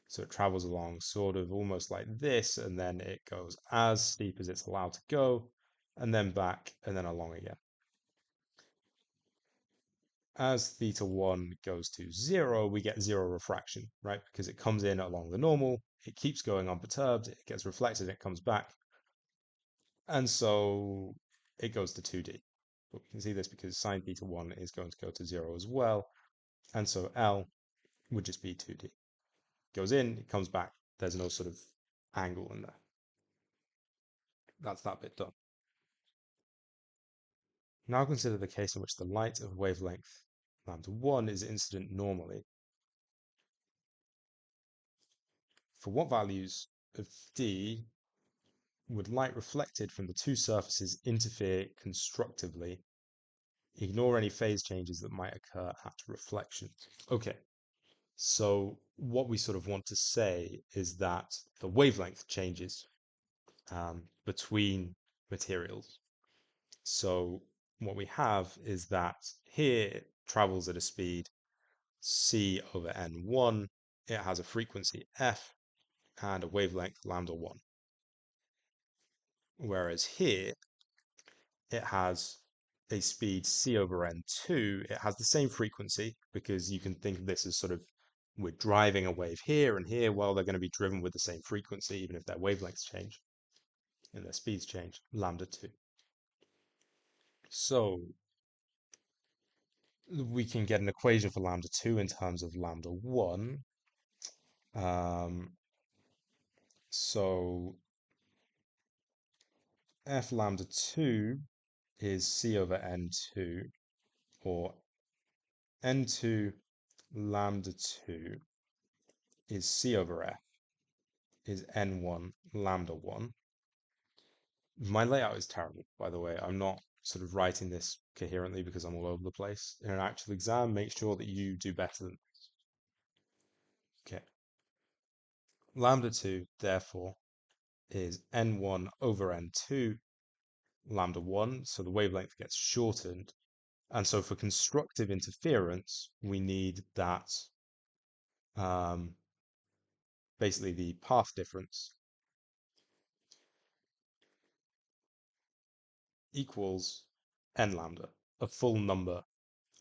So it travels along sort of almost like this, and then it goes as steep as it's allowed to go, and then back, and then along again. As theta 1 goes to 0, we get 0 refraction, right? Because it comes in along the normal, it keeps going unperturbed, it gets reflected, it comes back, and so it goes to 2d. But we can see this because sine theta 1 is going to go to 0 as well, and so L would just be 2d. Goes in, it comes back, there's no sort of angle in there. That's that bit done. Now consider the case in which the light of wavelength lambda 1 is incident normally. For what values of d would light reflected from the two surfaces interfere constructively? Ignore any phase changes that might occur at reflection. Okay, so what we sort of want to say is that the wavelength changes between materials. So what we have is that here it travels at a speed c over n1. It has a frequency f and a wavelength lambda 1. Whereas here it has a speed c over n2. It has the same frequency because you can think of this as sort of we're driving a wave here and here. Well, they're going to be driven with the same frequency even if their wavelengths change and their speeds change, lambda 2. So we can get an equation for lambda 2 in terms of lambda 1. So f lambda 2 is c over n2, or n2 lambda 2 is c over f, is n1 lambda 1. My layout is terrible, by the way. I'm not sort of writing this coherently because I'm all over the place. In an actual exam, make sure that you do better than this. Okay. Lambda 2, therefore, is n1 over n2 lambda 1, so the wavelength gets shortened. And so for constructive interference, we need that, basically the path difference equals n lambda, a full number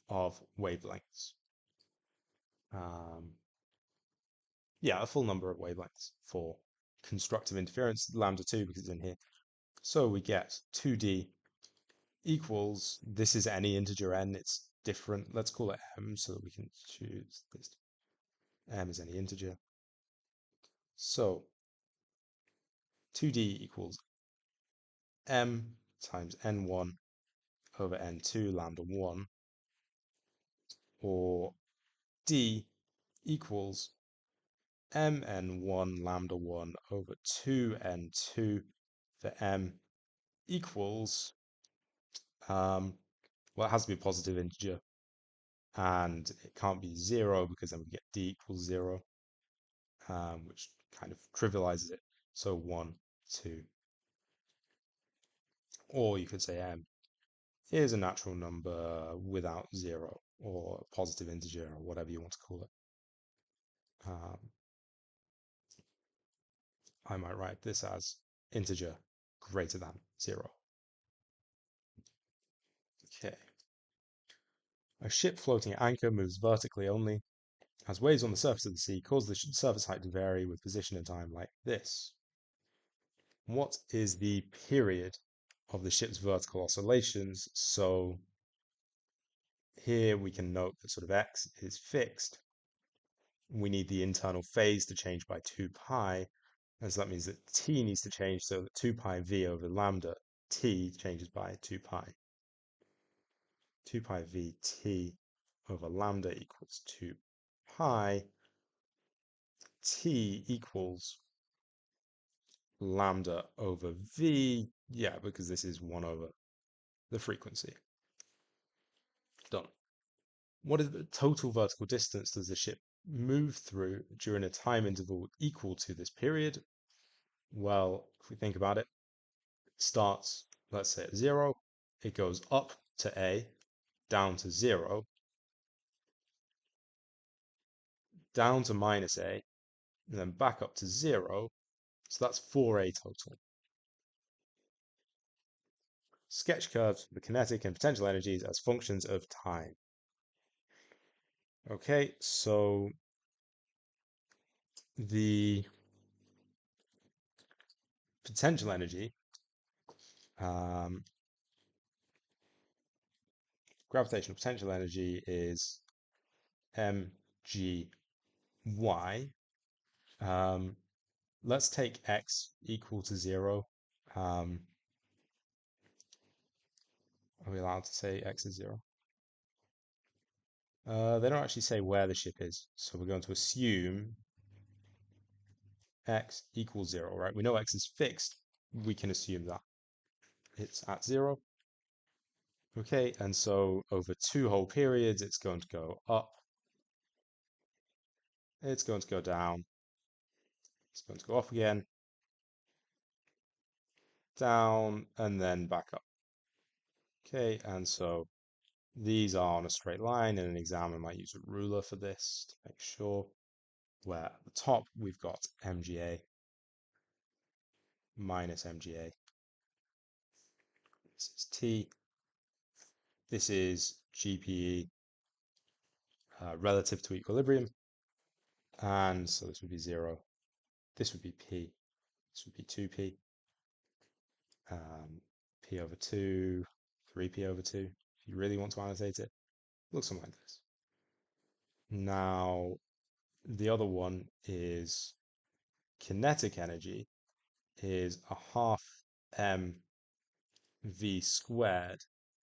of wavelengths. Yeah, a full number of wavelengths for constructive interference, lambda 2 because it's in here. So we get 2d equals, this is any integer n, it's different. Let's call it m so that we can choose this. M is any integer. So 2d equals m times n1 over n2 lambda 1, or d equals mn1 lambda 1 over 2n2 for m equals, well, it has to be a positive integer, and it can't be 0 because then we get d equals 0, which kind of trivializes it. So 1, 2. Or you could say m is a natural number without 0, or a positive integer, or whatever you want to call it. I might write this as integer greater than 0. Okay. A ship floating at anchor moves vertically only, as waves on the surface of the sea cause the surface height to vary with position and time like this. What is the period of the ship's vertical oscillations? So here we can note that sort of x is fixed. We need the internal phase to change by 2 pi, and so that means that t needs to change so that 2 pi v over lambda t changes by 2 pi. 2 pi v t over lambda equals 2 pi. T equals lambda over v. Yeah, because this is 1 over the frequency. Done. What is the total vertical distance does the ship move through during a time interval equal to this period? Well, if we think about it, it starts, let's say, at 0. It goes up to a, down to 0, down to minus a, and then back up to 0. So that's 4a total. Sketch curves for the kinetic and potential energies as functions of time. Okay, so the potential energy, gravitational potential energy is mgy. Let's take x equal to 0. Are we allowed to say x is 0? They don't actually say where the ship is, so we're going to assume x equals 0, right? We know x is fixed. We can assume that it's at 0. Okay, and so over 2 whole periods, it's going to go up, it's going to go down, it's going to go up again, down, and then back up. Okay, and so these are on a straight line. In an exam, I might use a ruler for this to make sure. Where at the top, we've got MGA minus MGA. This is T. This is GPE relative to equilibrium. And so this would be 0. This would be P. This would be 2P. P over 2, 3P over 2. If you really want to annotate it, looks something like this. Now, the other one is kinetic energy is a half m v squared.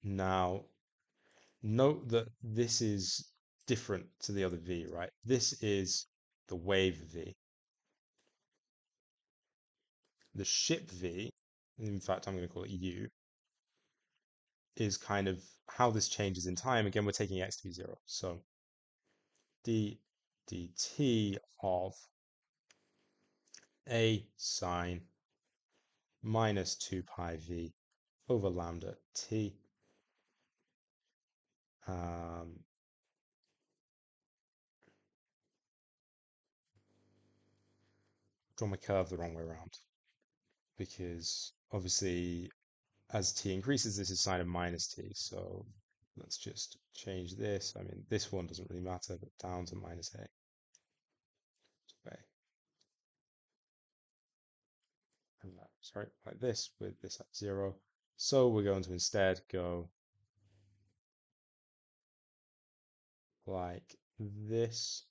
Now, note that this is different to the other v, right? This is the wave v. The ship v, in fact, I'm going to call it u, is kind of how this changes in time. Again, we're taking x to be 0. So d dt of a sine minus 2 pi v over lambda t. Um, draw my curve the wrong way around because obviously as t increases, this is sine of minus t. So let's just change this. I mean, this one doesn't really matter, but down to minus a. Okay. And that, sorry, like this with this at 0. So we're going to instead go like this,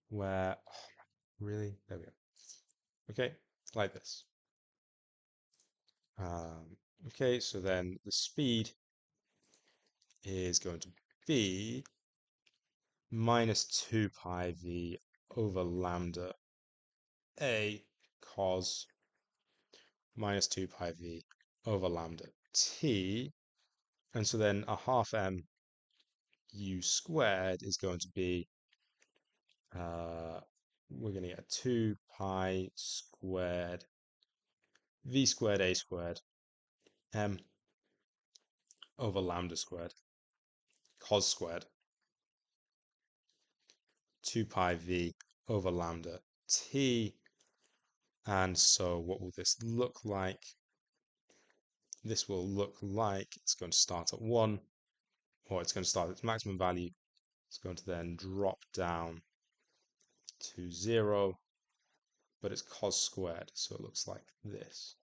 where, oh, really? There we go. Okay, like this. Okay, so then the speed is going to be minus 2 pi v over lambda a cos minus 2 pi v over lambda t. And so then a half m u squared is going to be, we're going to get 2 pi squared v squared a squared m over lambda squared cos squared 2 pi v over lambda t. And so what will this look like? This will look like it's going to start at 1, or it's going to start at its maximum value. It's going to then drop down to 0, but it's cos squared, so it looks like this.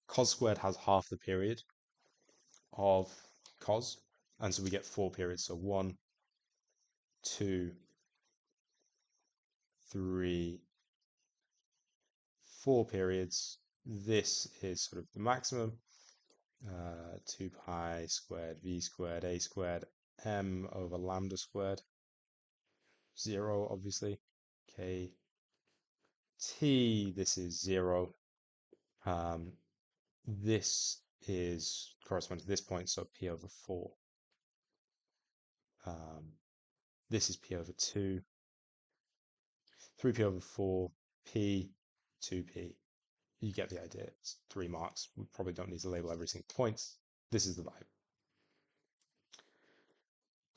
Cos squared has half the period of cos, and so we get 4 periods. So 1, 2, 3, 4 periods. This is sort of the maximum. 2 pi squared v squared a squared m over lambda squared. 0, obviously. Okay. T, this is 0. This is corresponding to this point, so p over 4. This is p over 2. 3p over 4, p, 2p. You get the idea. It's 3 marks. We probably don't need to label every single point. This is the vibe.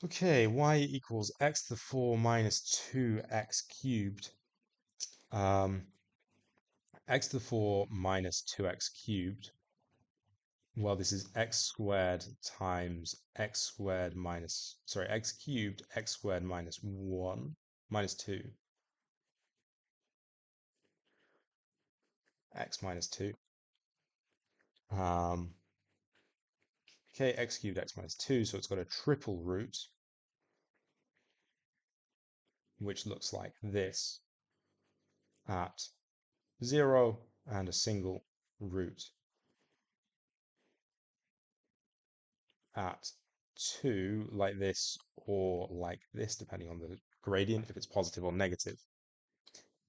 Okay, y equals x to the 4 minus 2x cubed. X to the 4 minus 2x cubed. Well, this is x squared times x squared minus, sorry, x cubed, x squared minus 1, minus 2, x minus 2. Okay, x cubed, x minus 2, so it's got a triple root, which looks like this at 0 and a single root at 2, like this or like this, depending on the gradient, if it's positive or negative.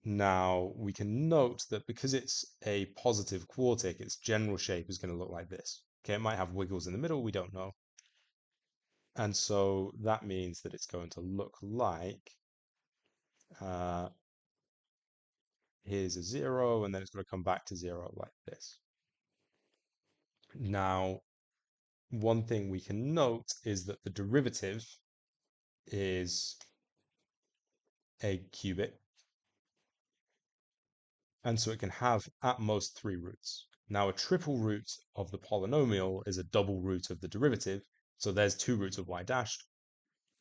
Now, we can note that because it's a positive quartic, its general shape is going to look like this. Okay, it might have wiggles in the middle, we don't know. And so that means that it's going to look like, here's a 0, and then it's going to come back to 0 like this. Now, one thing we can note is that the derivative is a cubic, and so it can have at most 3 roots. Now, a triple root of the polynomial is a double root of the derivative, so there's 2 roots of y dashed,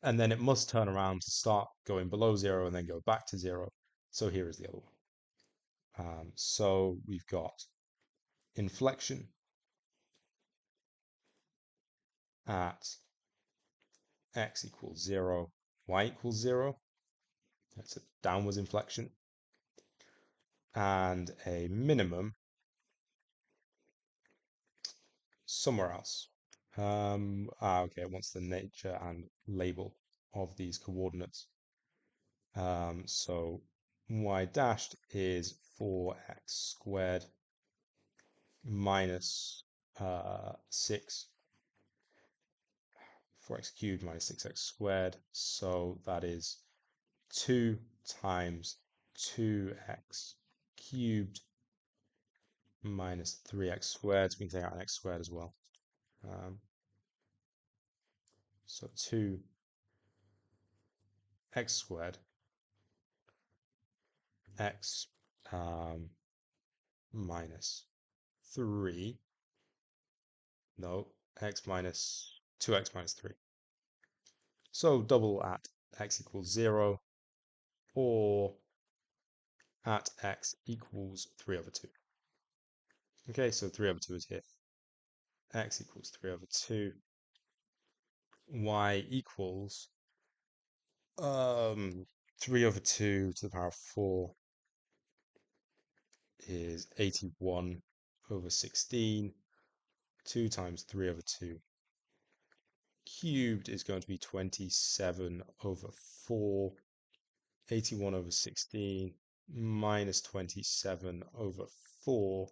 and then it must turn around to start going below 0 and then go back to 0. So here is the other one. So we've got inflection at x equals 0, y equals 0. That's a downwards inflection. And a minimum somewhere else. Okay, it wants the nature and label of these coordinates. So y dashed is 4x squared minus 6, 4x cubed minus 6x squared. So that is 2 times 2x cubed minus 3x squared. We can take out an x squared as well. So 2x squared x minus 3. No, x minus 2x minus 3. So double at x equals 0 or at x equals 3 over 2. Okay, so 3 over 2 is here. X equals 3 over 2. Y equals 3 over 2 to the power of 4 is 81 over 16. 2 times 3 over 2 cubed is going to be 27 over 4. 81 over 16 minus 27 over 4.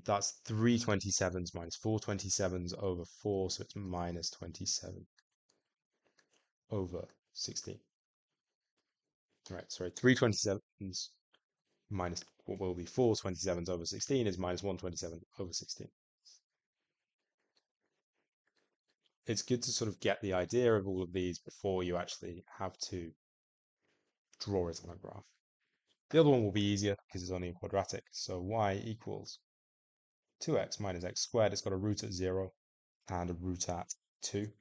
That's 3 27s minus 4 27s over 4, so it's minus 27 over 16. All right, sorry, 3 27s minus what will be 4 27s over 16 is minus 1 27 over 16. It's good to sort of get the idea of all of these before you actually have to draw it on a graph. The other one will be easier because it's only a quadratic. So y equals 2x minus x squared. It's got a root at 0 and a root at 2.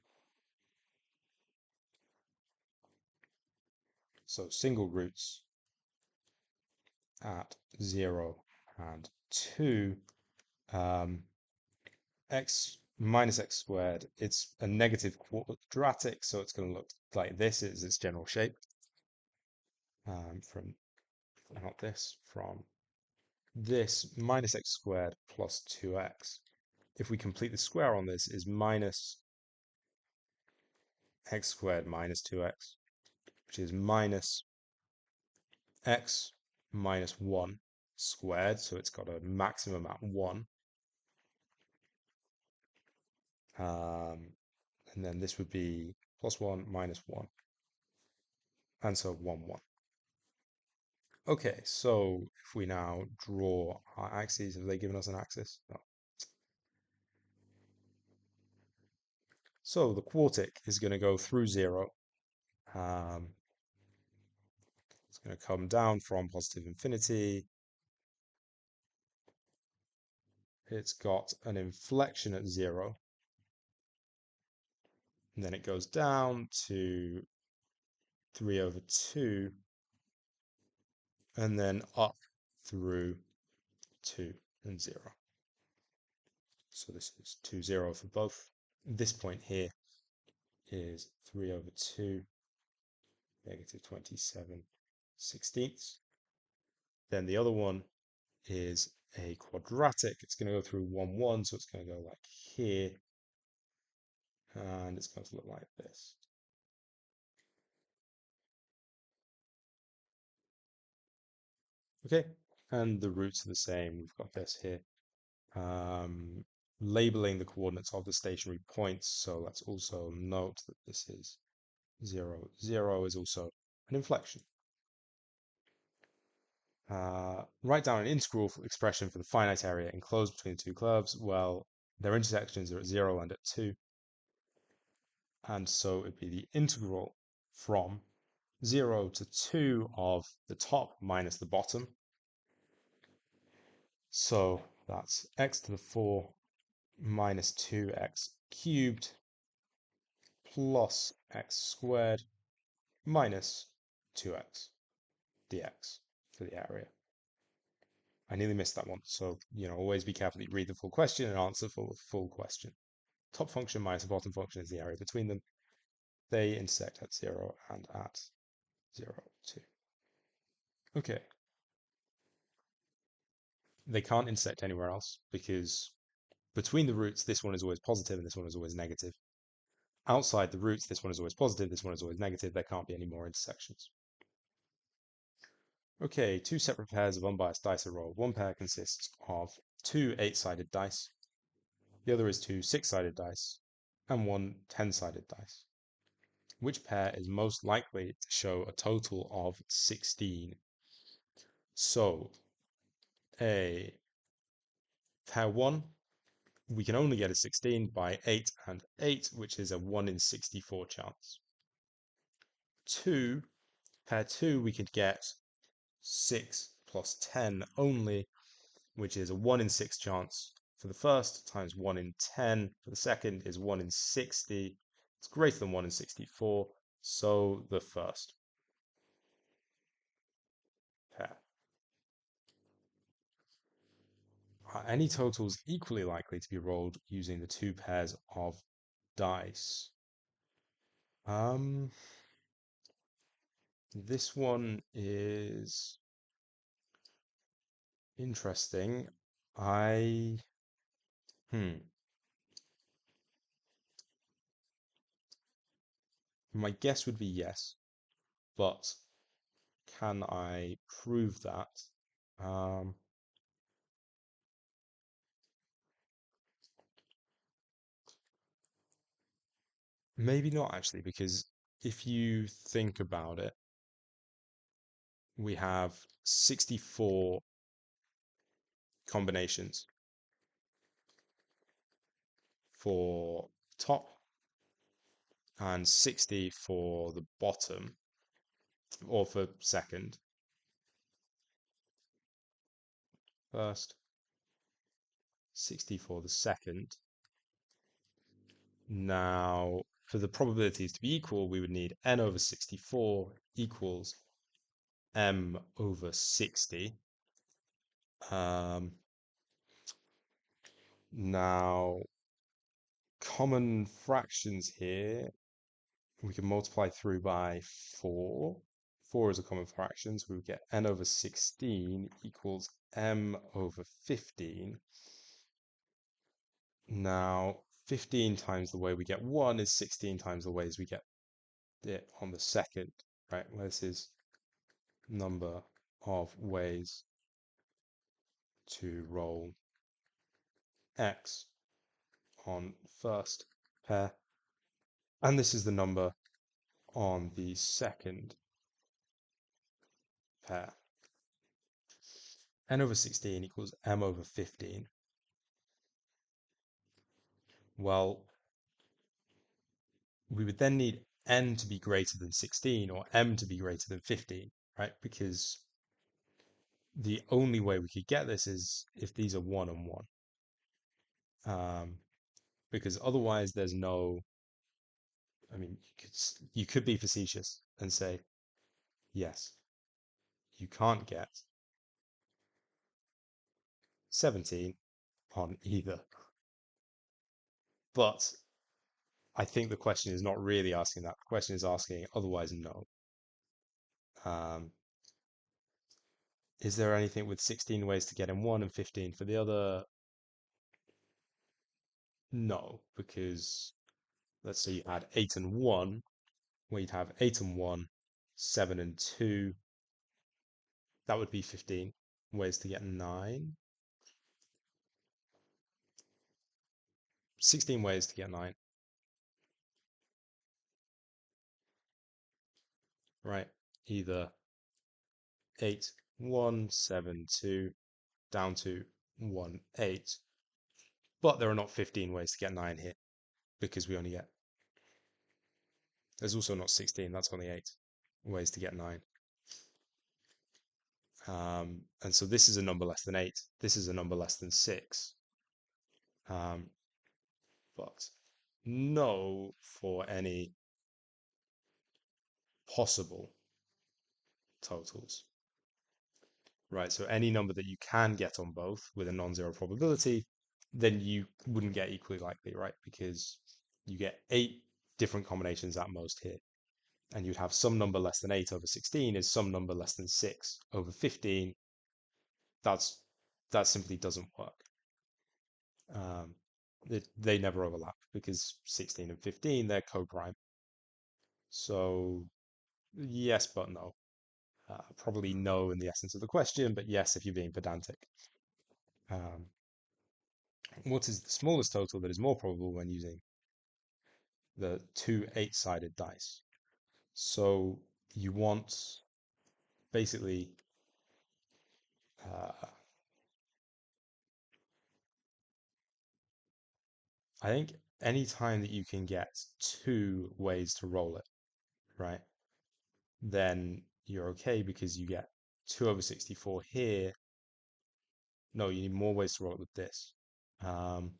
So single roots at 0 and 2. X minus x squared, it's a negative quadratic, so it's going to look like this is its general shape. From this minus x squared plus 2x. If we complete the square on this is minus x squared minus 2x, which is minus x minus 1 squared, so it's got a maximum at 1. And then this would be plus 1 minus 1. And so 1, 1. Okay, so if we now draw our axes, have they given us an axis? No. So the quartic is going to go through 0. It's going to come down from positive infinity. It's got an inflection at 0. And then it goes down to 3 over 2. And then up through 2 and 0. So this is 2, 0 for both. This point here is 3 over 2, negative 27/16. Then the other one is a quadratic. It's going to go through 1, 1, so it's going to go like here. And it's going to look like this. Okay, and the roots are the same. We've got this here. Labeling the coordinates of the stationary points. So let's also note that this is 0, 0 is also an inflection. Write down an integral expression for the finite area enclosed between the two curves. Well, their intersections are at 0 and at 2. And so it'd be the integral from 0 to 2 of the top minus the bottom. So that's x to the 4 minus 2x cubed plus x squared minus 2x dx for the area. I nearly missed that one, so always be careful that you read the full question and answer for the full question. Top function minus the bottom function is the area between them. They intersect at 0 and at 0, 2. Okay. They can't intersect anywhere else because between the roots, this one is always positive and this one is always negative. Outside the roots, this one is always positive, this one is always negative. There can't be any more intersections. Okay, 2 separate pairs of unbiased dice are rolled. One pair consists of 2 8-sided dice. The other is 2 6-sided dice and 1 10-sided dice. Which pair is most likely to show a total of 16? So, a pair 1, we can only get a 16 by 8 and 8, which is a 1 in 64 chance. 2, pair 2, we could get 6 plus 10 only, which is a 1 in 6 chance for the first, times 1 in 10 for the second is 1 in 60. It's greater than 1 in 64, so the first pair. Are any totals equally likely to be rolled using the 2 pairs of dice? This one is interesting. I My guess would be yes, but can I prove that? Um, Maybe not actually, because if you think about it, we have 64 combinations for top and 60 for the bottom, or for second. First, 60 for the second. Now, for the probabilities to be equal, we would need n over 64 equals m over 60. Now, common fractions here, we can multiply through by 4. 4 is a common fraction, so we would get n over 16 equals m over 15. Now, 15 times the way we get 1 is 16 times the ways we get it on the second, right? Well, this is number of ways to roll x on first pair. And this is the number on the second pair. N over 16 equals m over 15. Well, we would then need n to be greater than 16 or m to be greater than 15, right? Because the only way we could get this is if these are 1 and 1. Because otherwise there's no, I mean, you could be facetious and say, yes, you can't get 17 on either. But I think the question is not really asking that. The question is asking, otherwise, no. Is there anything with 16 ways to get in one and 15 for the other? No, because let's say you had 8 and 1, where you'd have 8 and 1, 7 and 2. That would be 15 ways to get 9. 16 ways to get 9. Right? Either 8, 1, 7, 2, down to 1, 8. But there are not 15 ways to get 9 here, because we only get... There's also not 16, that's only 8 ways to get 9. And so this is a number less than 8. This is a number less than 6. But no for any possible totals. Right, so any number that you can get on both with a non-zero probability, then you wouldn't get equally likely, right? Because you get 8 different combinations at most here. And you'd have some number less than 8 over 16 is some number less than 6 over 15. That simply doesn't work. They never overlap because 16 and 15, they're co-prime. So yes, but no. Probably no in the essence of the question, but yes if you're being pedantic. What is the smallest total that is more probable when using the two 8-sided dice? So you want basically, uh, I think any time that you can get two ways to roll it, right, then you're okay because you get 2 over 64 here. No, you need more ways to roll it with this. Um,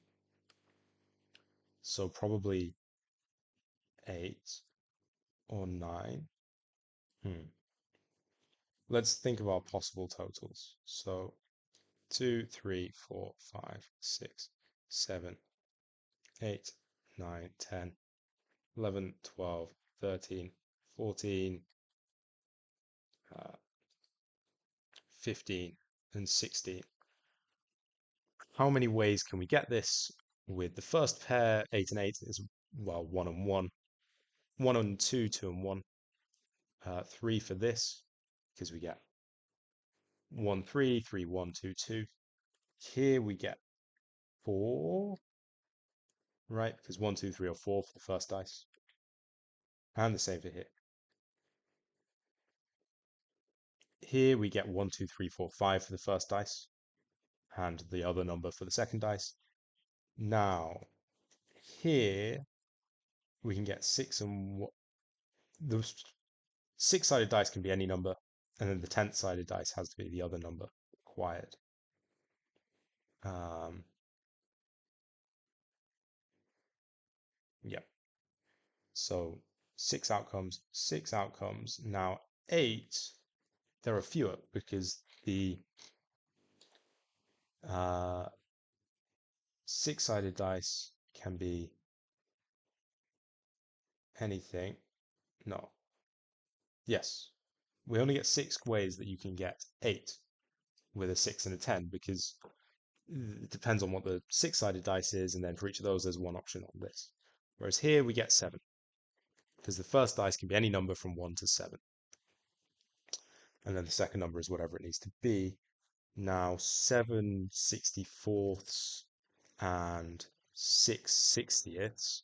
so probably 8 or 9. Hmm. Let's think of our possible totals. So 2, 3, 4, 5, 6, 7, 8, 9, 10, 11, 12, 13, 14, 15, and 16. How many ways can we get this? With the first pair, 8 and 8 is, well, 1 and 1. 1 and 2, 2 and 1. 3 for this, because we get 1, 3, 3, 1, 2, 2. Here we get 4, right? Because 1, 2, 3, or 4 for the first dice. And the same for here. Here we get 1, 2, 3, 4, 5 for the first dice, and the other number for the second dice. Now, here we can get 6 and the 6-sided dice can be any number, and then the 10th-sided dice has to be the other number required. Yeah. So 6 outcomes, 6 outcomes. Now 8, there are fewer because the 6-sided dice can be anything. No. Yes. We only get 6 ways that you can get 8 with a 6 and a 10 because it depends on what the 6-sided dice is, and then for each of those, there's one option on this. Whereas here we get 7 because the first dice can be any number from 1 to 7. And then the second number is whatever it needs to be. Now 7/64 and 6/60.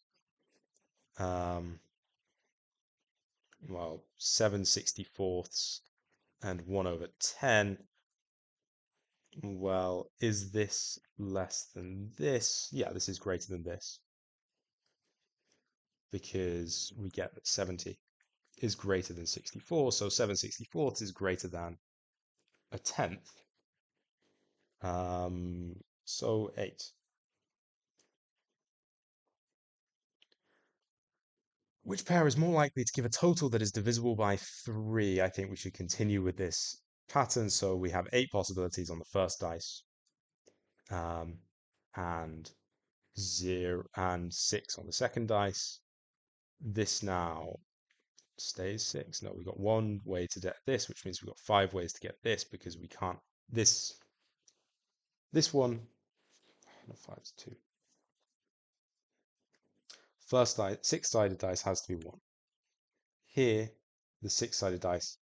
Well, 7/64 and 1 over 10. Well, is this less than this? Yeah, this is greater than this because we get that 70 is greater than 64. So 7/64 is greater than a tenth. So 8. Which pair is more likely to give a total that is divisible by 3? I think we should continue with this pattern. So we have 8 possibilities on the first dice, and 0 and 6 on the second dice. This now stays 6. No, we've got one way to get this, which means we've got 5 ways to get this because we can't. This one, no, 5 is 2. First dice, 6-sided dice has to be 1. Here, the 6-sided dice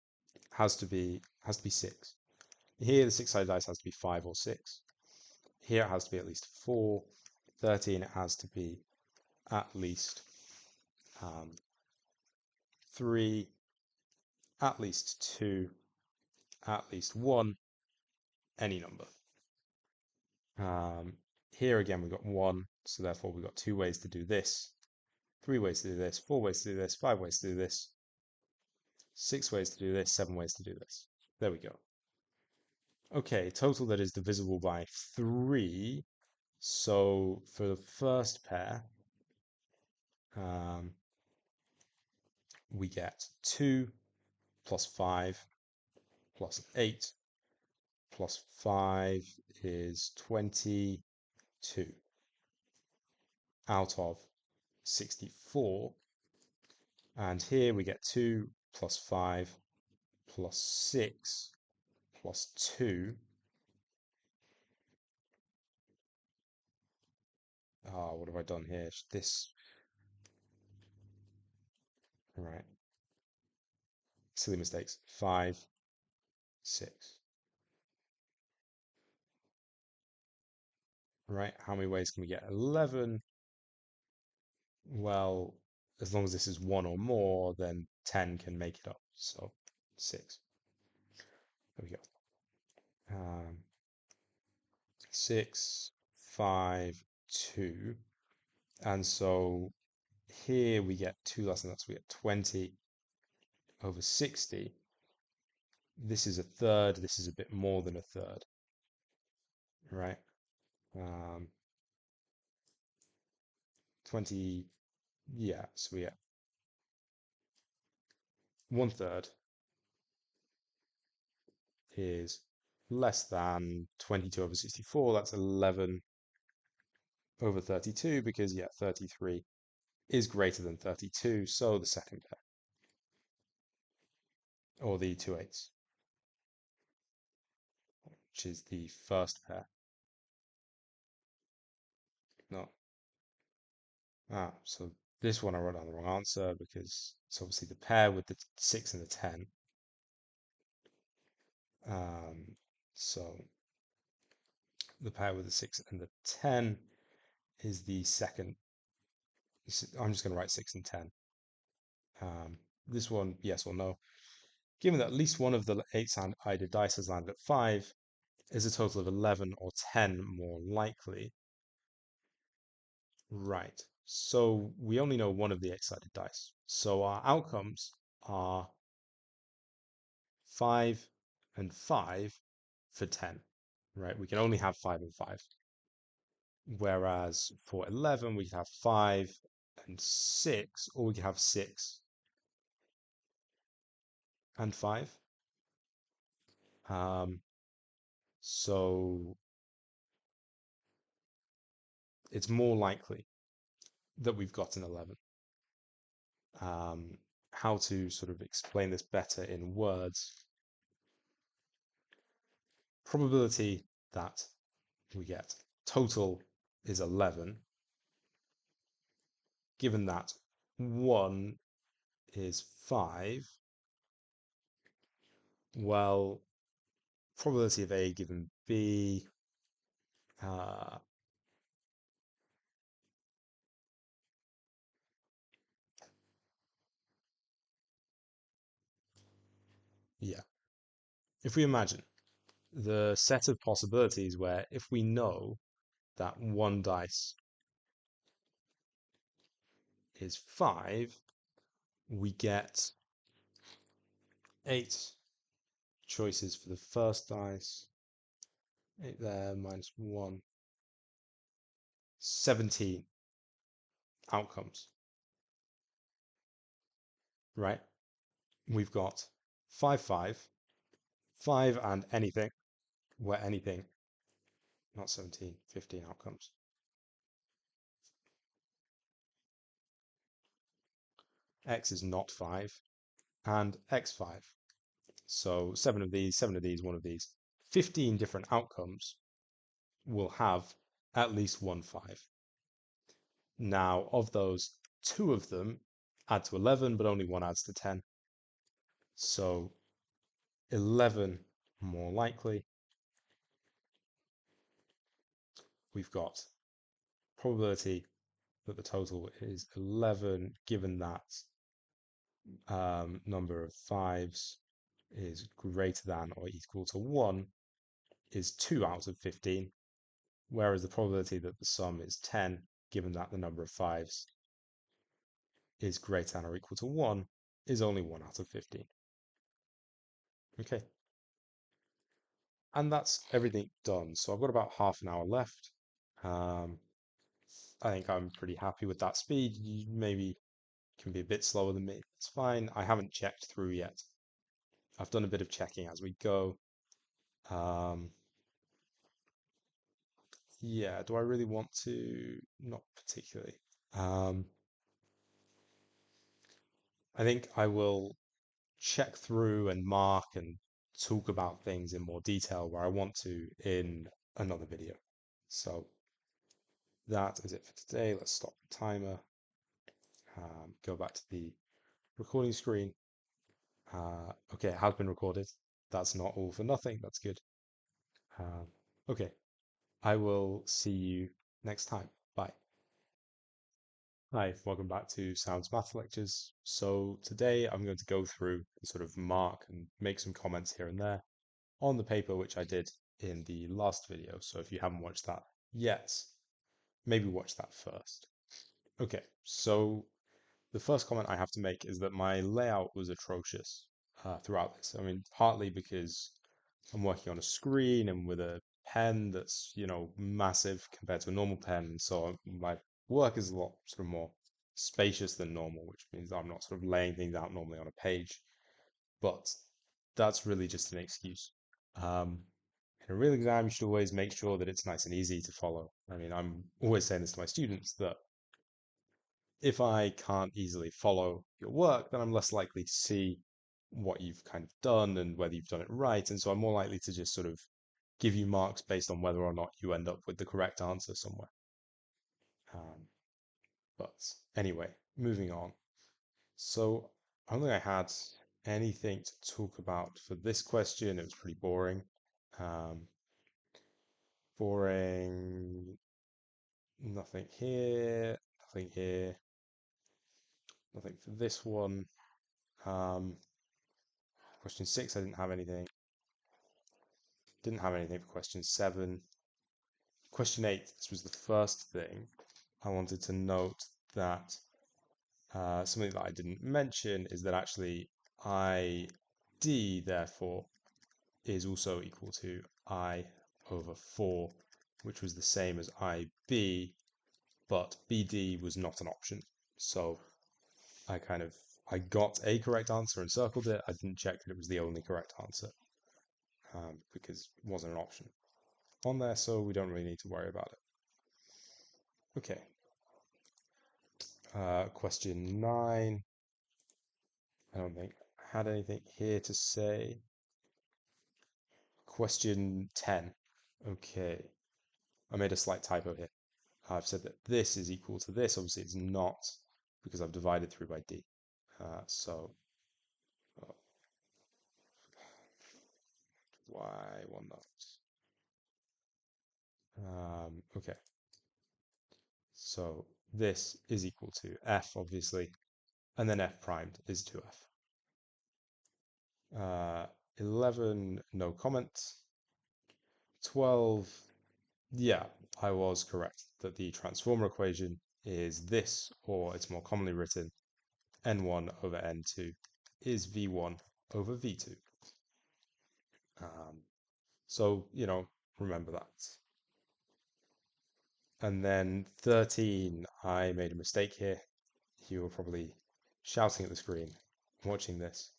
has to be 6. Here, the 6-sided dice has to be 5 or 6. Here, it has to be at least 4. 13, it has to be at least 3, at least 2, at least 1, any number. Here again, we've got 1, so therefore we've got 2 ways to do this, 3 ways to do this, 4 ways to do this, 5 ways to do this, 6 ways to do this, 7 ways to do this. There we go. Okay, total that is divisible by 3. So for the first pair, we get 2 plus 5 plus 8 plus 5 is 22 out of 64. And here we get 2 plus 5 plus 6 plus 2. What have I done here? This, right. Silly mistakes. 5, 6. Right, how many ways can we get? 11. Well, as long as this is 1 or more, then 10 can make it up. So 6. There we go. 6, 5, 2. And so here we get 2 less than that. So we get 20 over 60. This is a third. This is a bit more than a third, right? 20, yeah, so we get 1/3 is less than 22 over 64. That's 11 over 32 because, yeah, 33 is greater than 32. So the second pair, or the 2/8, which is the first pair. No. So this one I wrote down the wrong answer because it's obviously the pair with the 6 and the 10. So the pair with the 6 and the 10 is the second. I'm just going to write 6 and 10. This one, yes or no. Given that at least one of the 8-sided dice has landed at 5, is a total of 11 or 10 more likely? Right. So we only know one of the 8-sided dice. So our outcomes are 5 and 5 for 10, right? We can only have 5 and 5. Whereas for 11, we can have 5 and 6, or we can have 6 and 5. So it's more likely that we've got an 11. How to sort of explain this better in words? Probability that we get total is 11, given that 1 is 5. Well, probability of A given B, yeah. If we imagine the set of possibilities where if we know that one dice is 5, we get 8 choices for the first dice. 8 there, minus 1. 17 outcomes, right? We've got 5, 5, 5 and anything, where anything, not 17, 15 outcomes. X is not 5, and X5. So 7 of these, 1 of these. 15 different outcomes will have at least one 5. Now, of those, 2 of them add to 11, but only one adds to 10. So 11 more likely. We've got probability that the total is 11, given that number of 5s is greater than or equal to 1, is 2 out of 15, whereas the probability that the sum is 10, given that the number of 5s is greater than or equal to 1, is only 1 out of 15. Okay. And that's everything done. So I've got about half an hour left. I think I'm pretty happy with that speed. You maybe can be a bit slower than me. It's fine. I haven't checked through yet. I've done a bit of checking as we go. Yeah, do I really want to? Not particularly. I think I will check through and mark and talk about things in more detail where I want to in another video. So that is it for today. Let's stop the timer. Go back to the recording screen. Okay, it has been recorded. That's not all for nothing. That's good. Okay, I will see you next time. Bye. Hi, welcome back to Sounds Math Lectures. So today I'm going to go through and sort of mark and make some comments here and there on the paper which I did in the last video. So if you haven't watched that yet, maybe watch that first. Okay, so the first comment I have to make is that my layout was atrocious throughout this. I mean, partly because I'm working on a screen and with a pen that's, massive compared to a normal pen. And so my work is a lot sort of more spacious than normal, which means I'm not sort of laying things out normally on a page. But that's really just an excuse. Um, in a real exam, you should always make sure that it's nice and easy to follow. I mean, I'm always saying this to my students that if I can't easily follow your work, then I'm less likely to see what you've kind of done and whether you've done it right. And so I'm more likely to just sort of give you marks based on whether or not you end up with the correct answer somewhere. Um, but anyway, moving on. So I don't think I had anything to talk about for this question. It was pretty boring. Um, boring. Nothing here. Nothing here. Nothing for this one. Um, question 6, I didn't have anything. Didn't have anything for question 7. Question 8, this was the first thing I wanted to note that something that I didn't mention is that actually ID, therefore, is also equal to I over 4, which was the same as IB, but BD was not an option. So I got a correct answer and circled it. I didn't check that it was the only correct answer because it wasn't an option on there, so we don't really need to worry about it. Okay. Question 9. I don't think I had anything here to say. Question 10. Okay. I made a slight typo here. I've said that this is equal to this. Obviously, it's not because I've divided through by d. So why one note? Okay. So this is equal to f, obviously, and then f primed is 2f. 11, no comment. 12, yeah, I was correct that the transformer equation is this, or it's more commonly written n1 over n2 is v1 over v2. So, remember that. And then 13, I made a mistake here. You were probably shouting at the screen watching this.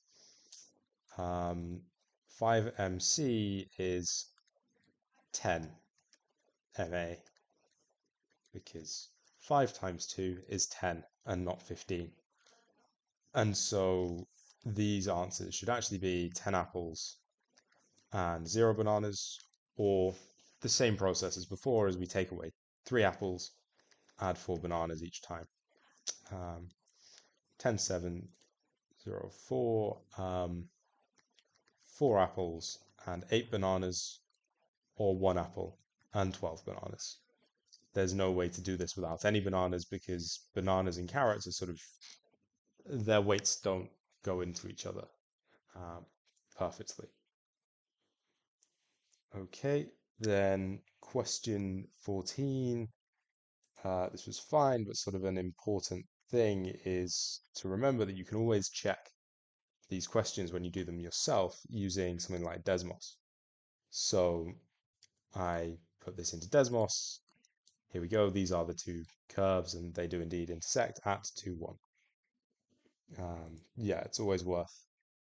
5mc is 10 ma because 5 times 2 is 10 and not 15. And so these answers should actually be 10 apples and 0 bananas, or the same process as before, as we take away 3 apples, add 4 bananas each time. 10, 7, 0, 4, 4 apples and 8 bananas, or 1 apple and 12 bananas. There's no way to do this without any bananas because bananas and carrots are sort of, their weights don't go into each other perfectly. Okay, then question 14. This was fine, but sort of an important thing is to remember that you can always check these questions when you do them yourself using something like Desmos. So I put this into Desmos. Here we go. These are the two curves, and they do indeed intersect at 2, 1. Yeah, it's always worth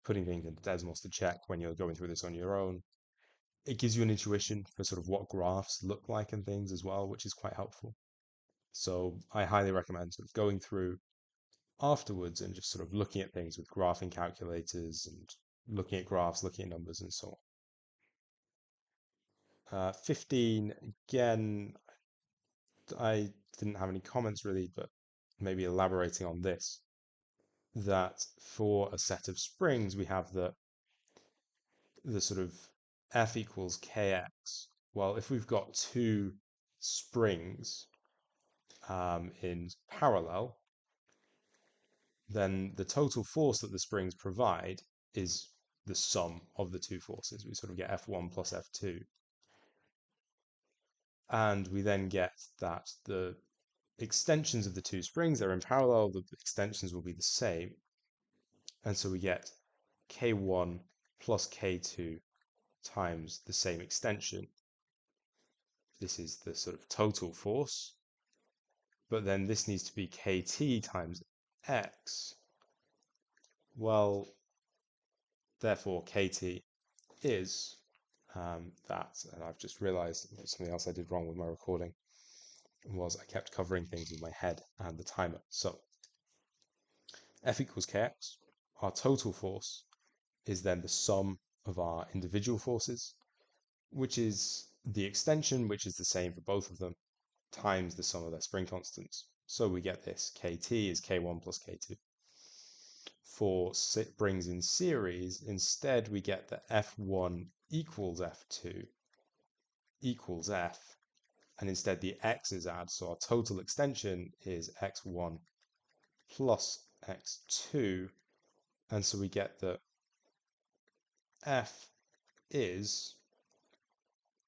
putting things into Desmos to check when you're going through this on your own. It gives you an intuition for sort of what graphs look like and things as well, which is quite helpful. So I highly recommend sort of going through afterwards and just sort of looking at things with graphing calculators and looking at graphs, looking at numbers and so on. 15, again, I didn't have any comments really, but maybe elaborating on this, that for a set of springs, we have the sort of F equals kx. Well, if we've got two springs in parallel, then the total force that the springs provide is the sum of the two forces. We sort of get F1 plus F2. And we then get that the extensions of the two springs are in parallel, the extensions will be the same. And so we get K1 plus K2 times the same extension. This is the sort of total force. But then this needs to be KT times X. Well, therefore KT is that, and I've just realized something else I did wrong with my recording was I kept covering things with my head and the timer. So F equals Kx. Our total force is then the sum of our individual forces, which is the extension, which is the same for both of them, times the sum of their spring constants. So we get this, Kt is K1 plus K2. For springs in series, instead we get that F1 equals F2 equals F, and instead the x's add, so our total extension is x1 plus x2, and so we get that F is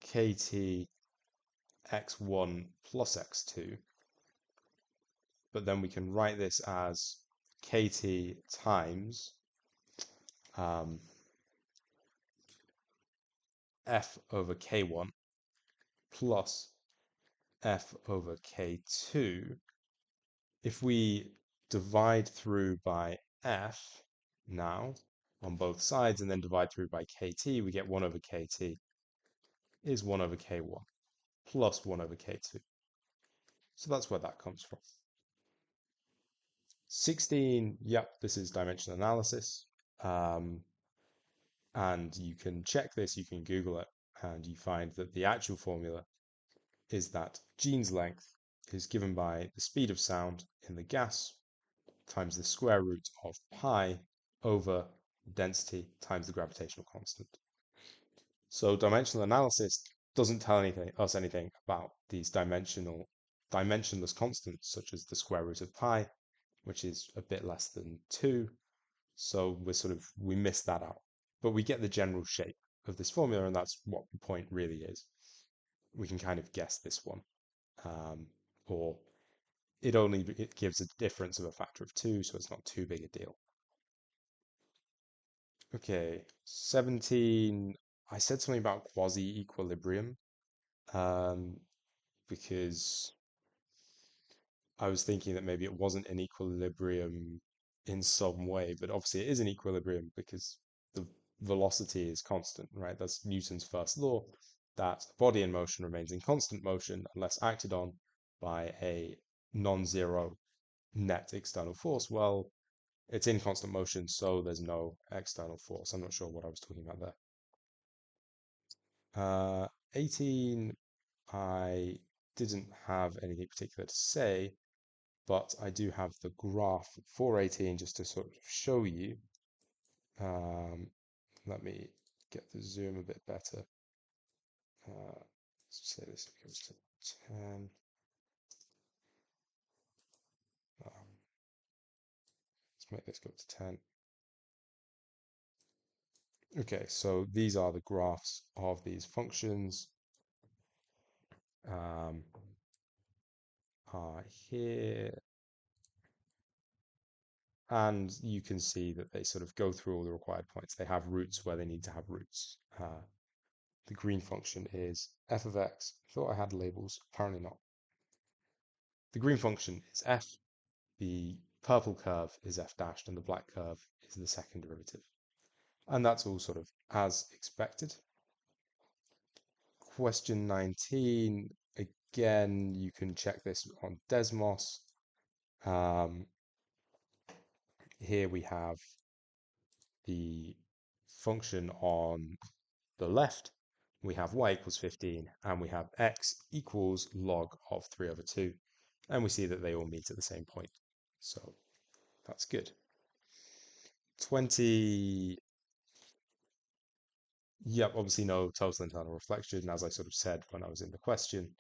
kt x1 plus x2, but then we can write this as kt times f over k1 plus f over k2. If we divide through by f now on both sides and then divide through by kt, we get 1 over kt is 1 over k1 plus 1 over k2. So that's where that comes from. 16, yep, this is dimensional analysis. And you can check this, you can Google it, and you find that the actual formula is that Jean's length is given by the speed of sound in the gas times the square root of pi over density times the gravitational constant. So dimensional analysis doesn't tell us anything about these dimensionless constants, such as the square root of pi, which is a bit less than 2. So we miss that out. But we get the general shape of this formula, and that's what the point really is. We can kind of guess this one, or it gives a difference of a factor of 2, so it's not too big a deal. Okay, 17, I said something about quasi-equilibrium, because I was thinking that maybe it wasn't an equilibrium in some way, but obviously it is an equilibrium because the velocity is constant, right? That's Newton's first law, that a body in motion remains in constant motion unless acted on by a non-zero net external force. Well, it's in constant motion, so there's no external force. I'm not sure what I was talking about there. 18, I didn't have anything particular to say, but I do have the graph for 18 just to sort of show you. Let me get the zoom a bit better. Let's say this goes to 10. Let's make this go to 10. Okay, so these are the graphs of these functions. Are here. And you can see that they sort of go through all the required points. They have roots where they need to have roots. The green function is f of x. I thought I had labels, apparently not. The green function is f, the purple curve is f dashed, and the black curve is the second derivative. And that's all sort of as expected. Question 19, again, you can check this on Desmos. Here we have the function on the left. We have y equals 15, and we have x equals log of 3 over 2. And we see that they all meet at the same point. So that's good. 20, yep, obviously no total internal reflection, as I sort of said when I was in the question,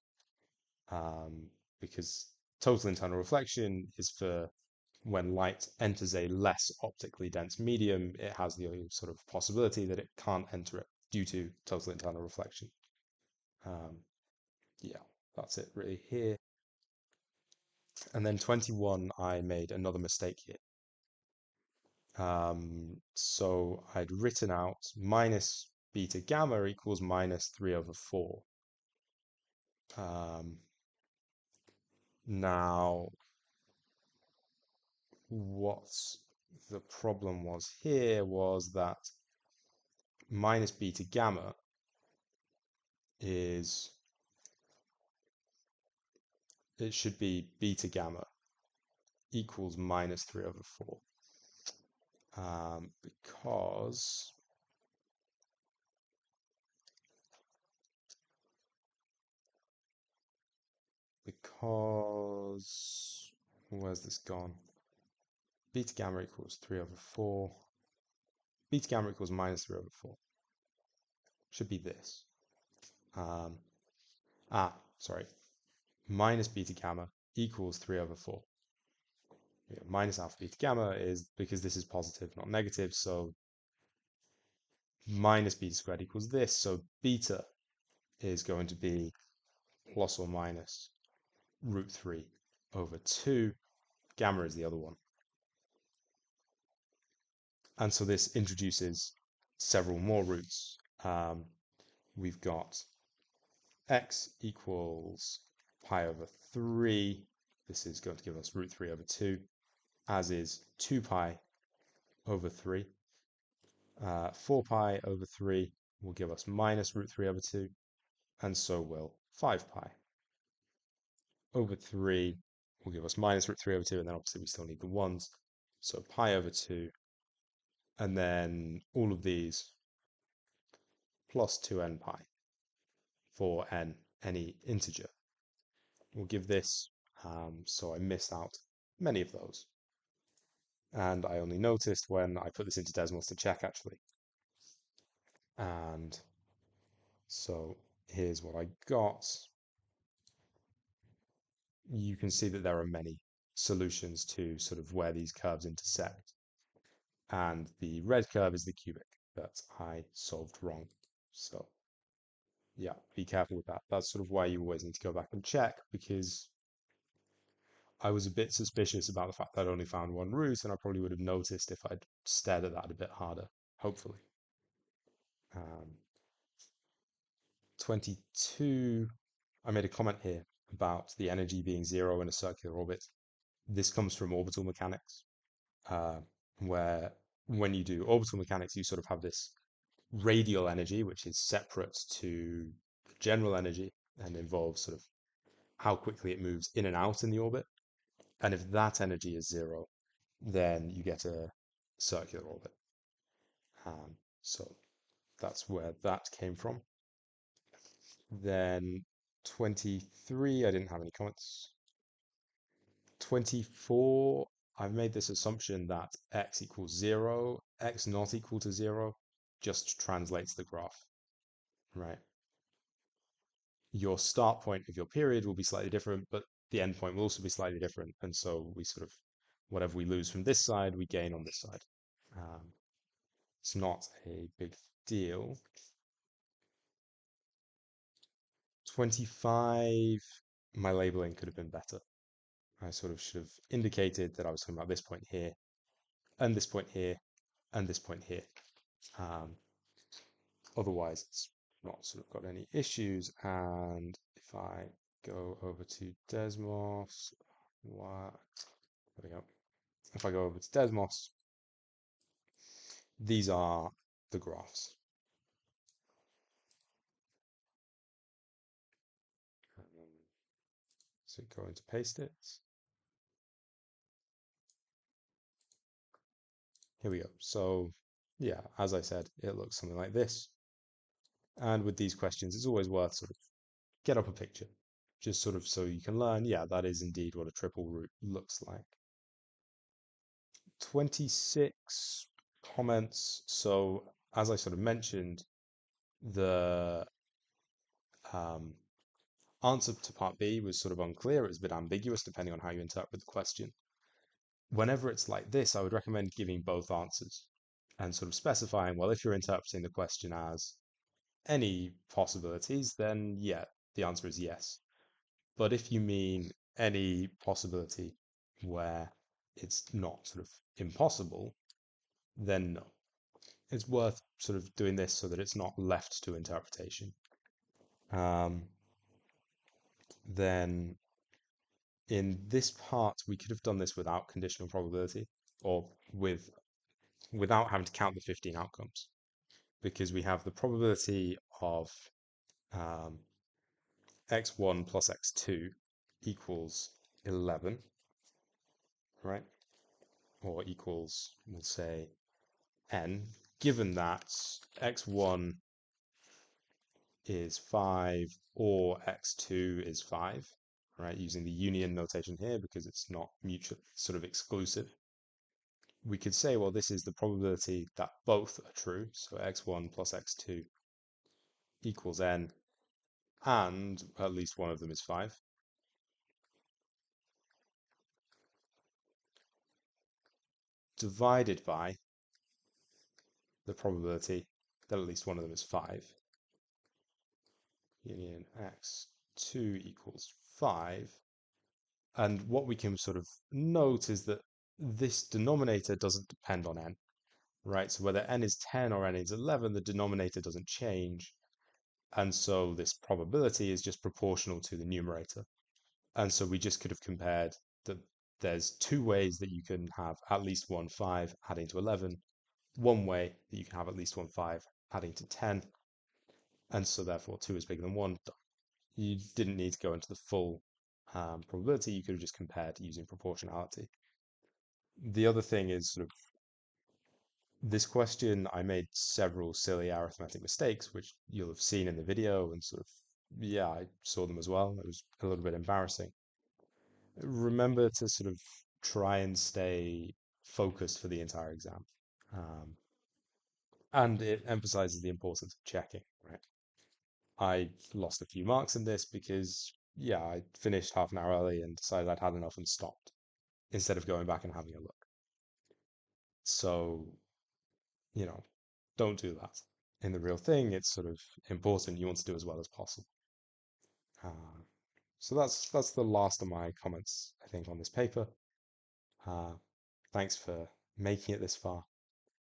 because total internal reflection is for when light enters a less optically dense medium, it has the sort of possibility that it can't enter it due to total internal reflection. Yeah, that's it really here. And then 21, I made another mistake here. So I'd written out minus beta gamma equals minus 3 over 4. Now, what the problem was here was that minus beta gamma is, it should be beta gamma equals minus 3 over 4. Because where's this gone? Beta gamma equals 3 over 4. Beta gamma equals minus 3 over 4. Should be this. Sorry. Minus beta gamma equals 3 over 4. Minus alpha beta gamma is because this is positive, not negative, so minus beta squared equals this. So beta is going to be plus or minus root 3 over 2. Gamma is the other one. And so this introduces several more roots. We've got x equals pi over 3. This is going to give us root 3 over 2, as is 2 pi over 3. 4 pi over 3 will give us minus root 3 over 2, and so will 5 pi over 3 will give us minus root 3 over 2, and then obviously we still need the ones, so pi over 2, and then all of these plus 2n pi for n, any integer. We'll give this, so I missed out many of those. And I only noticed when I put this into decimals to check, actually. And so here's what I got. You can see that there are many solutions to sort of where these curves intersect. And the red curve is the cubic that I solved wrong. So yeah, be careful with that. That's sort of why you always need to go back and check, because I was a bit suspicious about the fact that I'd only found one root, and I probably would have noticed if I'd stared at that a bit harder, hopefully. 22, I made a comment here about the energy being 0 in a circular orbit. This comes from orbital mechanics, where when you do orbital mechanics, you sort of have this radial energy, which is separate to the general energy and involves sort of how quickly it moves in and out in the orbit. And if that energy is 0, then you get a circular orbit. So that's where that came from. Then 23, I didn't have any comments. 24, I've made this assumption that x equals 0, x not equal to 0 just translates the graph, right? Your start point of your period will be slightly different, but the end point will also be slightly different. And so we sort of, whatever we lose from this side, we gain on this side. It's not a big deal. 25, my labeling could have been better. I sort of should have indicated that I was talking about this point here, and this point here, and this point here. Otherwise, it's not sort of got any issues. And if I go over to Desmos, there we go. If I go over to Desmos, these are the graphs. So going to paste it. Here we go. So yeah, as I said, it looks something like this. And with these questions, it's always worth sort of get up a picture, just sort of so you can learn, yeah, that is indeed what a triple root looks like. 26 comments. So as I sort of mentioned, the answer to part B was sort of unclear. It was a bit ambiguous depending on how you interpret the question. whenever it's like this, I would recommend giving both answers and sort of specifying, well, if you're interpreting the question as any possibilities, then yeah, the answer is yes. But if you mean any possibility where it's not sort of impossible, then no. It's worth sort of doing this so that it's not left to interpretation. Um, then in this part, we could have done this without conditional probability or without having to count the 15 outcomes because we have the probability of um, x1 plus x2 equals 11, right? Or equals, we'll say, n, given that x1 is 5 or x2 is 5, right? Using the union notation here because it's not mutual, sort of exclusive. We could say, well, this is the probability that both are true. So x1 plus x2 equals n, and at least one of them is 5. Divided by the probability that at least one of them is 5. Union x2 equals 5. And what we can sort of note is that this denominator doesn't depend on n, right? So whether n is 10 or n is 11, the denominator doesn't change. And so this probability is just proportional to the numerator. And so we just could have compared that there's two ways that you can have at least one 5 adding to 11, one way that you can have at least one 5 adding to 10, and so therefore 2 is bigger than 1. You didn't need to go into the full probability, you could have just compared using proportionality. The other thing is sort of this question, I made several silly arithmetic mistakes, which you'll have seen in the video, and sort of, yeah, I saw them as well. It was a little bit embarrassing. Remember to sort of try and stay focused for the entire exam. Um, and it emphasizes the importance of checking, right? I lost a few marks in this because, yeah, I finished half an hour early and decided I'd had enough and stopped instead of going back and having a look. So, don't do that. In the real thing, it's sort of important. You want to do as well as possible. Uh, so that's the last of my comments, I think, on this paper. Uh, thanks for making it this far,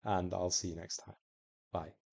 and I'll see you next time. Bye.